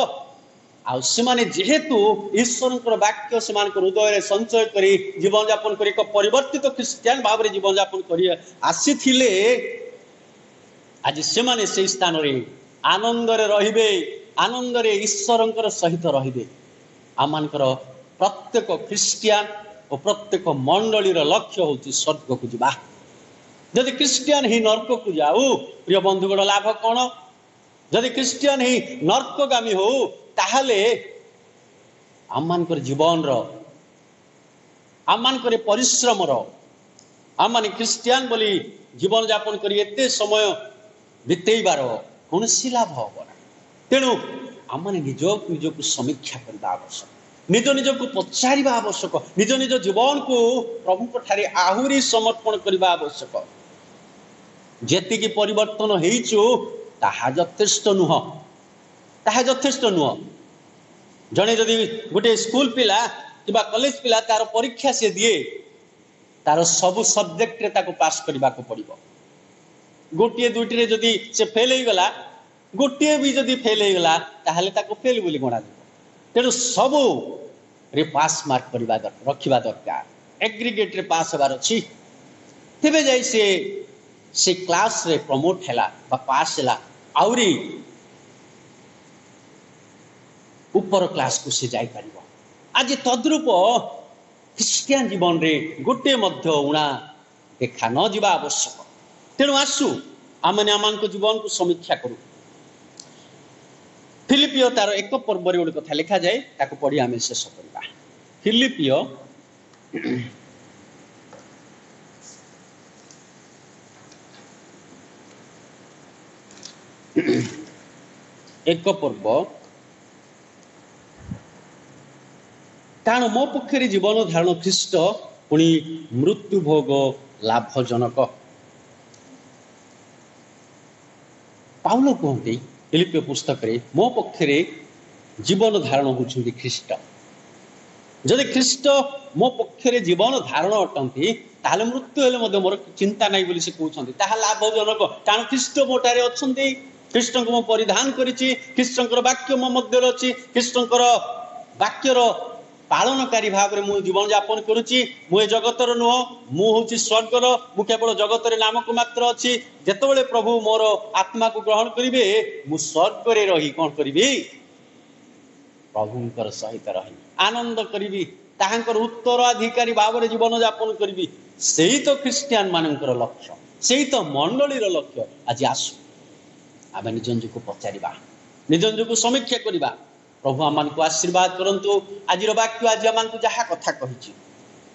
आ से माने जेहेतु ईश्वरकर वाक्य से मानकर हृदय रे संचय करी जीवन यापन करी एक परिवर्तित क्रिश्चियन भाव रे जीवन यापन करी आसीथिले, आज से माने से स्थान रे आनंद रे रहिबे, आनंद रे ईश्वरकर सहित रहिबे। आमानकर प्रत्येक क्रिश्चियन और प्रत्येक मंडलीर लक्ष्य होची स्वर्ग को जिबा। यदि क्रिश्चियन ही नरक को जाऊ, प्रिय बंधुगण लाभ कौन? यदि क्रिश्चियन ही नरकगामी हो ताहले आमानकर जीवन रो, आमानकर परिश्रम रो, आमाने क्रिश्चियन बोली जीवन यापन करी एते समय बितेइबार कौनसी लाभ होबा। तेणु आमने निजक समीक्षा करबा आवश्यक, निज निज को पचारिबा आवश्यक, निज निज जीवन को प्रभु को ठारे आहुरी समर्पण करबा आवश्यक। जेतिकी परिवर्तन हेइछु ताहा यथेष्ट नुह, ताहा यथेष्ट नुह। जने जदि गोटे स्कूल पिला किबा कॉलेज पिला तार परीक्षा से दिए, तार सब सब्जेक्ट रे ताको पास करबा को पड़िबो। गोटिए दुइटी रे जदि से फेल हो गला, गोटिए भी जदि फेल हो गला ताहले ताको फेल बोली गणा जिवो। तेणु सबू रे पास मार्क करबा दरकार, रखिबा दरकार, एग्रीगेट रे पास होबार अछि, तेबे जाई से क्लास रे प्रमोट हैला बा पास हैला, आउरी ऊपर क्लास को से जाई परिबो। आज तद्रूप क्रिश्चियन जीवन रे गोटे मध्य उणा देखा न जिबा आवश्यक। तेणु आसु आमने आमान को जीवन को समीक्षा करू। फिलिपियो तार एक पर्व रे गोटे कथा लिखा जाए, ताको पढ़ी आमे शेष करबा। फिलिपियो एक पर्व, कारण मो पक्षे जीवन धारण ख्रीष्ट पुणी मृत्यु भोग लाभजनक। पाउल कहते फिलिपियो पुस्तक रे मो पक्षे जीवन धारण होउछन्ति ख्रीष्ट। जदि ख्रीष्ट मो पक्षे जीवन धारण अटंती ताहले मृत्यु हेले मध्य मोर चिंता नाही बोली से कहउछन्ति, ताहा लाभजनक। कारण ख्रीष्ट मोटारे अछन्ति, ख्रीष्ट को परिधान करिछि, ख्रीष्टकर वाक्य मो मध्य अछि, ख्रीष्टकर वाक्यर पालनकारी भाव में जीवन यापन करुच्ची। मुझे जगतर नुह, मु हूँ स्वर्गर, मु केवल जगत नामक मात्र अच्छी। जितेबाला प्रभु मोर आत्मा को ग्रहण करेंगे, मु स्वर्ग रे रही कौन करी, प्रभुंकर सहित रही आनंद करी, ताहांकर उत्तराधिकारी भाव में जीवन यापन करी। सही तो क्रिश्चियन मानकर लक्ष्य, सही तो मंडलीर लक्ष्य। आज आसु आम निज निजक पचारिबा, निज निजक समीक्षा करवा। प्रभु आमान को आशीर्वाद करंतु। आज वाक्य आज आमान को जहाँ कथा कही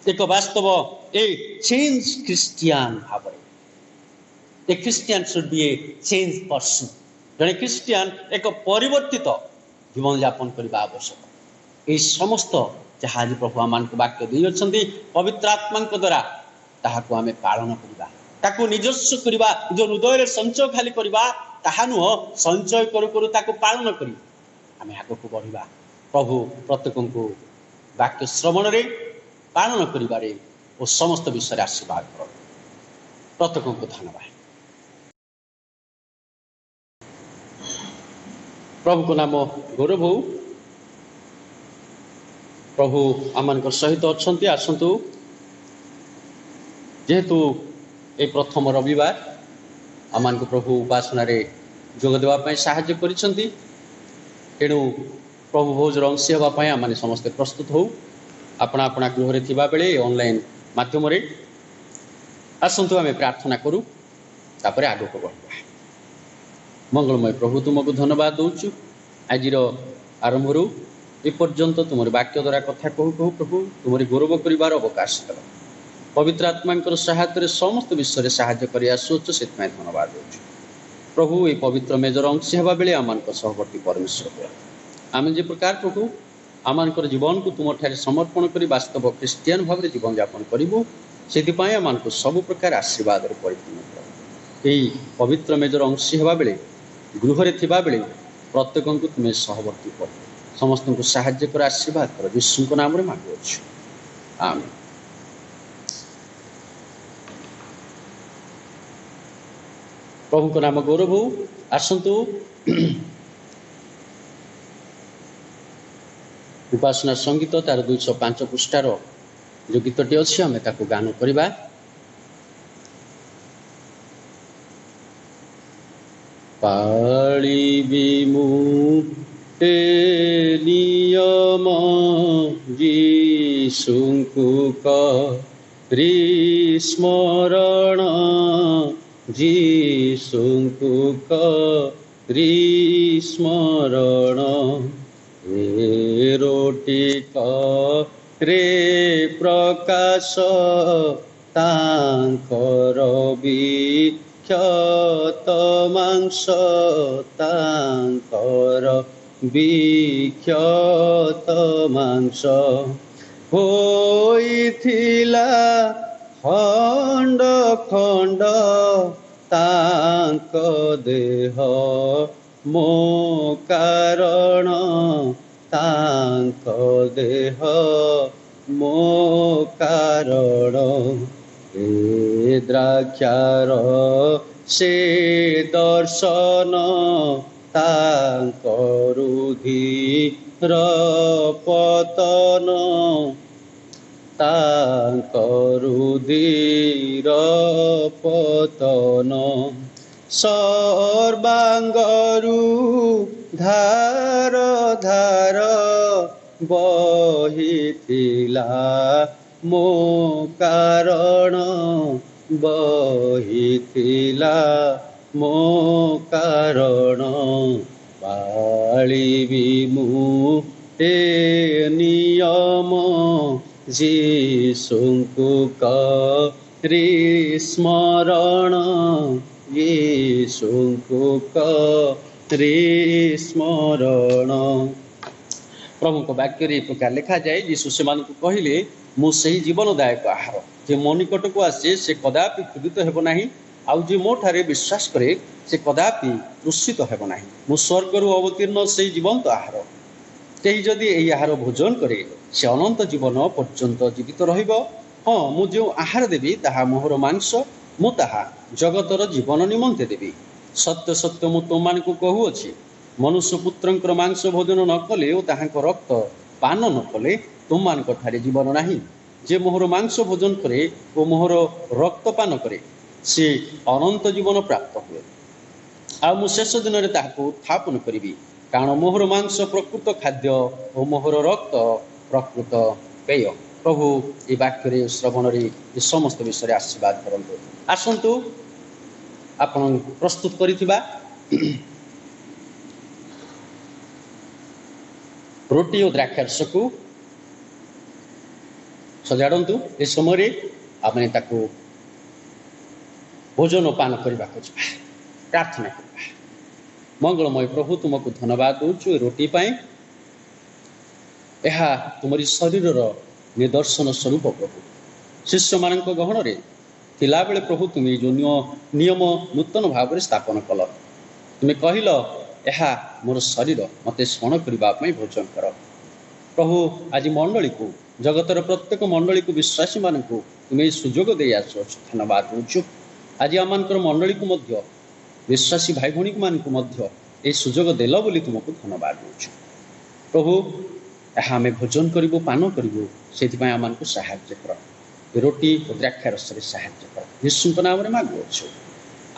एक वास्तव ए चेंज क्रिश्चियन भाव ए Christian should be A change person. जड़े क्रिश्चियन एक परिवर्तित जीवन यापन करने आवश्यक। ये समस्त जहाँ आज प्रभु आमान को वाक्य दी अच्छी पवित्र आत्मा द्वारा ताहाको आमे पालन करवा, ताको निजस्व करवा, जो हृदय संचय खाली करवा, ତାହା ନୁହଁ, ସଞ୍ଚୟ କରୁ କରୁ ତାକୁ ପାଳନ କରି ଆମେ ଆଗକୁ ବଢ଼ିବା। ପ୍ରଭୁ ପ୍ରତ୍ୟେକଙ୍କୁ ବାକ୍ୟ ଶ୍ରବଣରେ, ପାଳନ କରିବାରେ ଓ ସମସ୍ତ ବିଷୟରେ ଆଶୀର୍ବାଦ କରନ୍ତୁ। ପ୍ରତ୍ୟେକଙ୍କୁ ଧନ୍ୟବାଦ। ପ୍ରଭୁଙ୍କ ନାମ ଗୌରବ ହଉ। ପ୍ରଭୁ ଆମମାନଙ୍କ ସହିତ ଅଛନ୍ତି। ଆସନ୍ତୁ, ଯେହେତୁ ଏ ପ୍ରଥମ ରବିବାର ଆମମାନଙ୍କୁ ପ୍ରଭୁ ଉପାସନାରେ ଯୋଗ ଦେବା ପାଇଁ ସାହାଯ୍ୟ କରିଛନ୍ତି, ତେଣୁ ପ୍ରଭୁ ଭୋଜର ଅଂଶୀ ହେବା ପାଇଁ ଆମମାନେ ସମସ୍ତେ ପ୍ରସ୍ତୁତ ହଉ। ଆପଣା ଆପଣା ଗୃହରେ ଥିବାବେଳେ ଅନଲାଇନ୍ ମାଧ୍ୟମରେ ଆସନ୍ତୁ, ଆମେ ପ୍ରାର୍ଥନା କରୁ, ତାପରେ ଆଗକୁ ବଢ଼ିବା। ମଙ୍ଗଳମୟ ପ୍ରଭୁ, ତୁମକୁ ଧନ୍ୟବାଦ ଦେଉଛୁ। ଆଜିର ଆରମ୍ଭରୁ ଏପର୍ଯ୍ୟନ୍ତ ତୁମର ବାକ୍ୟ ଦ୍ୱାରା କଥା କହୁ କହୁ ପ୍ରଭୁ ତୁମରି ଗୌରବ କରିବାର ଅବକାଶ କର। ପବିତ୍ର ଆତ୍ମାଙ୍କର ସହାୟତାରେ ସମସ୍ତ ବିଷୟରେ ସାହାଯ୍ୟ କରି ଆସୁଅଛ, ସେଥିପାଇଁ ଧନ୍ୟବାଦ ଦେଉଛୁ। ପ୍ରଭୁ ଏହି ପବିତ୍ର ମେଜର ଅଂଶୀ ହେବା ବେଳେ ଆମମାନଙ୍କ ସହବର୍ତ୍ତୀ ପରମେଶ୍ୱର ହୁଅ। ଆମେ ଯେ ପ୍ରକାର ପ୍ରଭୁ ଆମମାନଙ୍କର ଜୀବନକୁ ତୁମଠାରେ ସମର୍ପଣ କରି ବାସ୍ତବ ଖ୍ରୀଷ୍ଟିଆନ ଭାବରେ ଜୀବନଯାପନ କରିବୁ, ସେଥିପାଇଁ ଆମମାନଙ୍କୁ ସବୁ ପ୍ରକାର ଆଶୀର୍ବାଦରେ ପରିପୂର୍ଣ୍ଣ କର। ଏହି ପବିତ୍ର ମେଜର ଅଂଶୀ ହେବା ବେଳେ, ଗୃହରେ ଥିବାବେଳେ ପ୍ରତ୍ୟେକଙ୍କୁ ତୁମେ ସହବର୍ତ୍ତୀ କର, ସମସ୍ତଙ୍କୁ ସାହାଯ୍ୟ କର, ଆଶୀର୍ବାଦ କର। ଯୀଶୁଙ୍କ ନାମରେ ମାଗୁଅଛୁ, ଆମେନ୍। ପ୍ରଭୁଙ୍କ ନାମ ଗୌରବ ହଉ। ଆସନ୍ତୁ, ଉପାସନା ସଙ୍ଗୀତ ତାର 205 ପୃଷ୍ଠାର ଯେଉଁ ଗୀତଟି ଅଛି, ଆମେ ତାକୁ ଗାନ କରିବା। ପାଳିବି ମୁଁ ଏ ନିୟମ, ଯୀଶୁଙ୍କୁ କରି ସ୍ମରଣ, ଯୀଶୁଙ୍କୁ କରି ସ୍ମରଣ। ଏ ରୋଟି କରେ ପ୍ରକାଶ, ତାଙ୍କର ବିକ୍ଷତ ମାଂସ, ତାଙ୍କର ବିକ୍ଷତ ମାଂସ ହୋଇଥିଲା ଖଣ୍ଡ ଖଣ୍ଡ, ତାଙ୍କ ଦେହ ମୋ କାରଣ, ତାଙ୍କ ଦେହ ମୋ କାରଣ। ଏ ଦ୍ରାକ୍ଷାର ସେ ଦର୍ଶନ, ତାଙ୍କ ରୁଧିର ପତନ, ତାଙ୍କ ରୁଧିର ପତନ। ସର୍ବାଙ୍ଗରୁ ଧାର ଧାର ବହିଥିଲା ମୋ କାରଣ, ବହିଥିଲା ମୋ କାରଣ। ପାଳିବି ମୁଁ ଏ ନିୟମ, ଯୀଶୁଙ୍କୁ କରି ସ୍ମରଣ, ଯୀଶୁଙ୍କୁ କରି ସ୍ମରଣ। ପ୍ରଭୁଙ୍କ ବାକ୍ୟରେ ଏ ପ୍ରକାର ଲେଖାଯାଏ, ଯୀଶୁ ସେମାନଙ୍କୁ କହିଲେ, ମୁଁ ସେହି ଜୀବନଦାୟକ ଆହାର, ଯେ ମୋ ନିକଟକୁ ଆସେ ସେ କଦାପି କ୍ଷୁଧିତ ହେବ ନାହିଁ, ଆଉ ଯେ ମୋ ଠାରେ ବିଶ୍ୱାସ କରେ ସେ କଦାପି ତୃଷିତ ହେବ ନାହିଁ। ମୁଁ ସ୍ୱର୍ଗରୁ ଅବତୀର୍ଣ୍ଣ ସେହି ଜୀବନ୍ତ ଆହାର। କେହି ଯଦି ଏହି ଆହାର ଭୋଜନ କରେ, ସେ ଅନନ୍ତ ଜୀବନ ପର୍ଯ୍ୟନ୍ତ ଜୀବିତ ରହିବ। ହଁ, ମୁଁ ଯେଉଁ ଆହାର ଦେବି ତାହା ମୋହର ମାଂସ, ମୁଁ ତାହା ଜଗତର ଜୀବନ ନିମନ୍ତେ ଦେବି। ସତ୍ୟ ସତ୍ୟ ମୁଁ ତୁମମାନଙ୍କୁ କହୁଅଛି, ମନୁଷ୍ୟ ପୁତ୍ରଙ୍କର ମାଂସ ଭୋଜନ ନ କଲେ ଓ ତାହାଙ୍କ ରକ୍ତ ପାନ ନ କଲେ ତୁମମାନଙ୍କ ଠାରେ ଜୀବନ ନାହିଁ। ଯେ ମୋହର ମାଂସ ଭୋଜନ କରେ ଓ ମୋହର ରକ୍ତ ପାନ କରେ, ସେ ଅନନ୍ତ ଜୀବନ ପ୍ରାପ୍ତ ହୁଏ, ଆଉ ମୁଁ ଶେଷ ଦିନରେ ତାହାକୁ ଉତ୍ଥାପନ କରିବି। କାରଣ ମୋହର ମାଂସ ପ୍ରକୃତ ଖାଦ୍ୟ ଓ ମୋହର ରକ୍ତ ପ୍ରକୃତ ପେୟ। ପ୍ରଭୁ ଏ ବାକ୍ୟରେ ଶ୍ରବଣରେ ଏ ସମସ୍ତ ବିଷୟରେ ଆଶୀର୍ବାଦ କରନ୍ତୁ। ଆସନ୍ତୁ, ଆପଣ ପ୍ରସ୍ତୁତ କରିଥିବା ରୋଟି ଓ ଦ୍ରାକ୍ଷାରସକୁ ସଜାଡ଼ନ୍ତୁ। ଏ ସମୟରେ ଆମେ ତାକୁ ଭୋଜନ ପାନ କରିବାକୁ ଯିବା, ପ୍ରାର୍ଥନା କରିବା। ମଙ୍ଗଳମୟ ପ୍ରଭୁ, ତୁମକୁ ଧନ୍ୟବାଦ ଦେଉଛୁ ଏ ରୋଟି ପାଇଁ। ଏହା ତୁମରି ଶରୀରର ନିଦର୍ଶନ ସ୍ୱରୂପ ପ୍ରଭୁ। ଶିଷ୍ୟମାନଙ୍କ ଗହଣରେ ଥିଲାବେଳେ ପ୍ରଭୁ ତୁମେ ଯେଉଁ ନିୟମ ନୂତନ ଭାବରେ ସ୍ଥାପନ କଲ, तुम कहल यह मोर शरीर मते स्मरण करने भोजन कर। प्रभु आज मंडली को जगतर प्रत्येक मंडली को विश्वासी मान तुम्हें सुजोग दे आस धन्यवाद दूचु। आज आम मंडली को मध्य विश्वासी भाई भौणी को सुजोग देल बोली तुमको धन्यवाद दूचु। प्रभु यह आम भोजन करूँ पान करूँ से आम को साहाय्य कर। रोटी और द्राक्षा रस साहाय्य कर यीशु नाम मांगुछु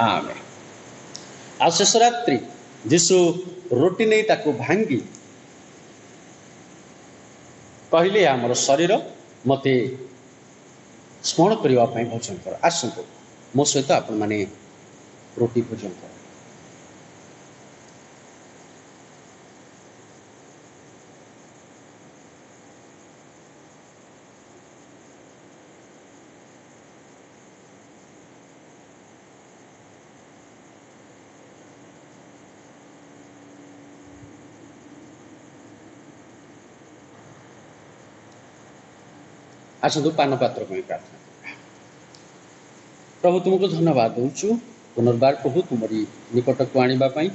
आमेन। आ शेष रात्रि यीशु रोटी नहीं ताकू भांगी कहले आमर शरीर मते स्मरण करने भोजन कर। आसतु मो सहित आपण माने रोटी भोजन कर। आसतु पान पात्र को प्रार्थना। प्रभु तुमको धन्यवाद दूचु पुनर्बार प्रभु तुमरी निकट को आने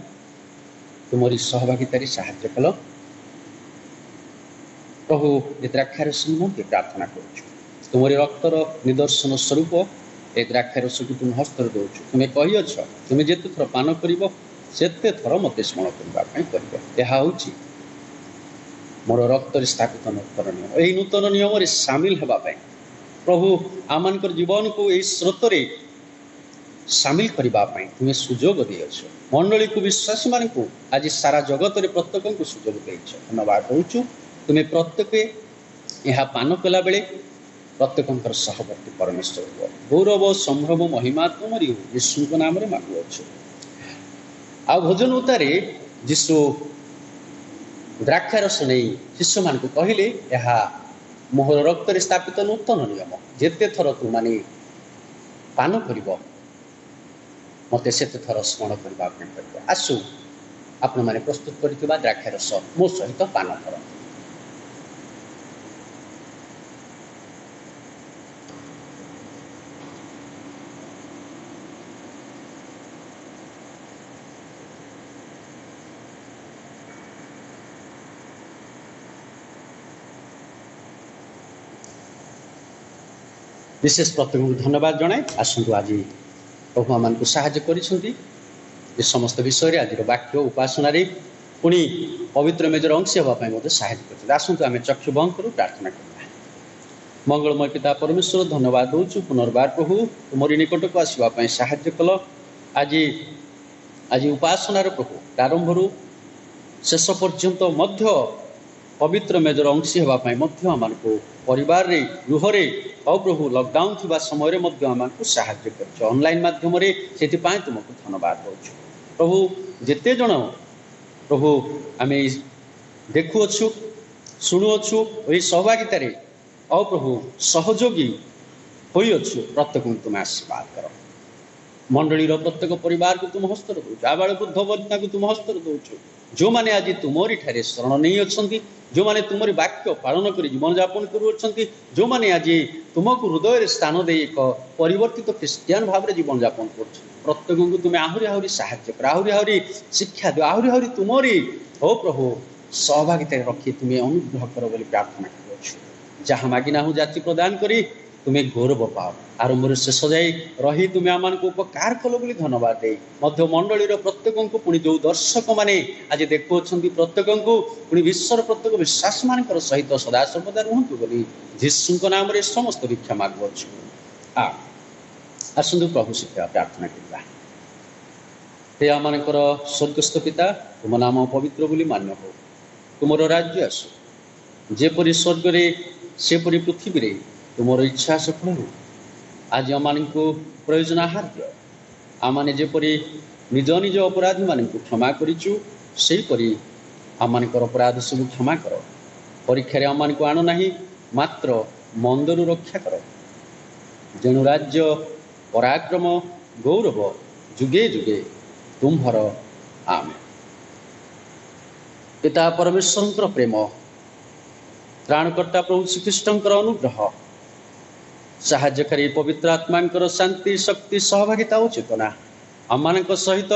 तुमरी सहभागितार साहाय्य कल। प्रभु ये द्राक्षारस निमंते प्रार्थना करुचु तुमरी रक्तर निदर्शन स्वरूप ए द्राक्षारस को तुम हस्त दौचु। तुम्हें कही अछ तुम्हें जिते थर पान कर सेते थर मत स्मरण करने यह हूँ मोर रक्त स्थापित नूतन नियम। यही नूतन नियम सामिल होगापी प्रभु आम जीवन को यही स्रोत सामिल करने तुम्हें सुजोग देछ। मंडली को विश्वासी मान को आज सारा जगत में प्रत्येक को सुजोग देछ धन्यवाद दूचु। तुम्हें प्रत्येक यह पान कला बेले प्रत्येक सहवर्ती परमेश्वर हो गौरव संभ्रम महिमा तुमरी हो यीशु नाम मांगुछु। आ भोजन उतारे यीशु द्राक्षारस नहीं शिष्य मान को कहले यह मोहर रक्त स्थापित नूतन नियम जेते थर तु माने पान कर मत से थर स्मरण करने। आसु आपण मैंने प्रस्तुत कर द्राक्षारस मो सहित पान कर। विशेष प्रत्येक को धन्यवाद जनाए। आसतु आज प्रभु आम को साहाय्य कर समस्त विषय आज वाक्य उपासना पुणी पवित्र मेजर अंश होगापी मत साहाय्य कर। आसतु आम चक्षु बंद करूँ प्रार्थना करवा। मंगलमय पिता परमेश्वर धन्यवाद दूचु पुनर्बार प्रभु तुमरी निकट को आसवाई साहाय्य कल। आज आज उपासनार प्रभु प्रारंभ शेष पर्यंत मध्य पवित्र मेजर अंशी होगापी आम को परिवार गृह औ प्रभु लॉकडाउन थी समय आम को साहाय्य कर ऑनलाइन माध्यम से तुमको धन्यवाद दूँ। प्रभु जिते जन प्रभु आम देखुअछु शुणुअछु यही सहभागितार औ प्रभु सहयोगी होइअछु प्रत्येक तुम आशीर्वाद कर। मंडली प्रत्येक परिवार को तुम हस्त दौच आबाल वृद्ध वनिता को तुम हस्त दौच जो मैंने आज तुमरी ठारे शरण नहीं अच्छा जो मैंने तुमरी वाक्य पालन कर जीवन यापन करुँच जो मैंने आज तुमको हृदय स्थान दे एक परिवर्तित क्रिस्टियान भाव में जीवन यापन कर प्रत्येक को तुम्हें आहरी आहरी साहाय्य कर आहरी आहरी शिक्षा दो आहरी आहरी तुमरी हो प्रभु सहभागिता रखी तुम्हें अनुग्रह कर बोली प्रार्थना कर। जहाँ मागिना हूँ जाति प्रदान करी तुम्हें गौरव पाओ आरंभ शेष जाए रही तुम्हें आम को उपकार कल बोली धन्यवाद दे मध्य मंडली प्रत्येक को पुणी जो दर्शक मैंने आज देखुं प्रत्येक को पुणी विश्वर प्रत्येक विश्वास मान सहित सदा सर्वदा रुहतु बोली जीशु नाम समस्त भिक्षा मागुछु। आसतु प्रभु से प्रार्थना करवा। हे आमर स्वर्गस्थ पिता तुम नाम पवित्र बोली मान्य हो तुमर राज्य आसु जेपरी स्वर्ग सेपरी पृथ्वी तुमर इच्छा सफल हो। आज आम को प्रयोजन आहार दियो आम जेपरी निज निज अपराधी मान क्षमा करूँ सेपरी आम अपराध सब क्षमा कर। परीक्षा आम को आण ना मात्र मंदरू रक्षा कर जेणु राज्य पराक्रम गौरव जुगे जुगे तुम्हर आमेन। पिता परमेश्वर प्रेम त्राणकर्ता प्रभु श्रीकृष्ण अनुग्रह साहाय्यकारी पवित्र आत्मा शांति शक्ति सहभागिता और चेतना आम सहित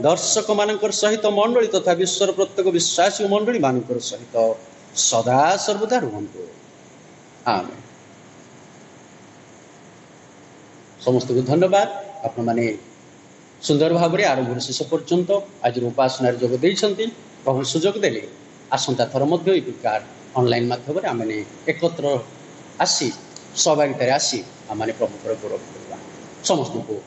दर्शक मान सहित मंडली तथा विश्वर प्रत्येक विश्वासी मंडली मान सहित सदा सर्वदा रुहतु। आमेन। समस्त को धन्यवाद। आपण माने सुंदर भाव में आरंभ शेष पर्यंत आज उपासना जोग देइछंती। प्रभु सुजोग देले आसंता थर मध्य प्रकार ऑनलाइन माध्यम आम एकत्र आसी सहभागितार आसी आम प्रभुकर गौरव करवा। समस्त को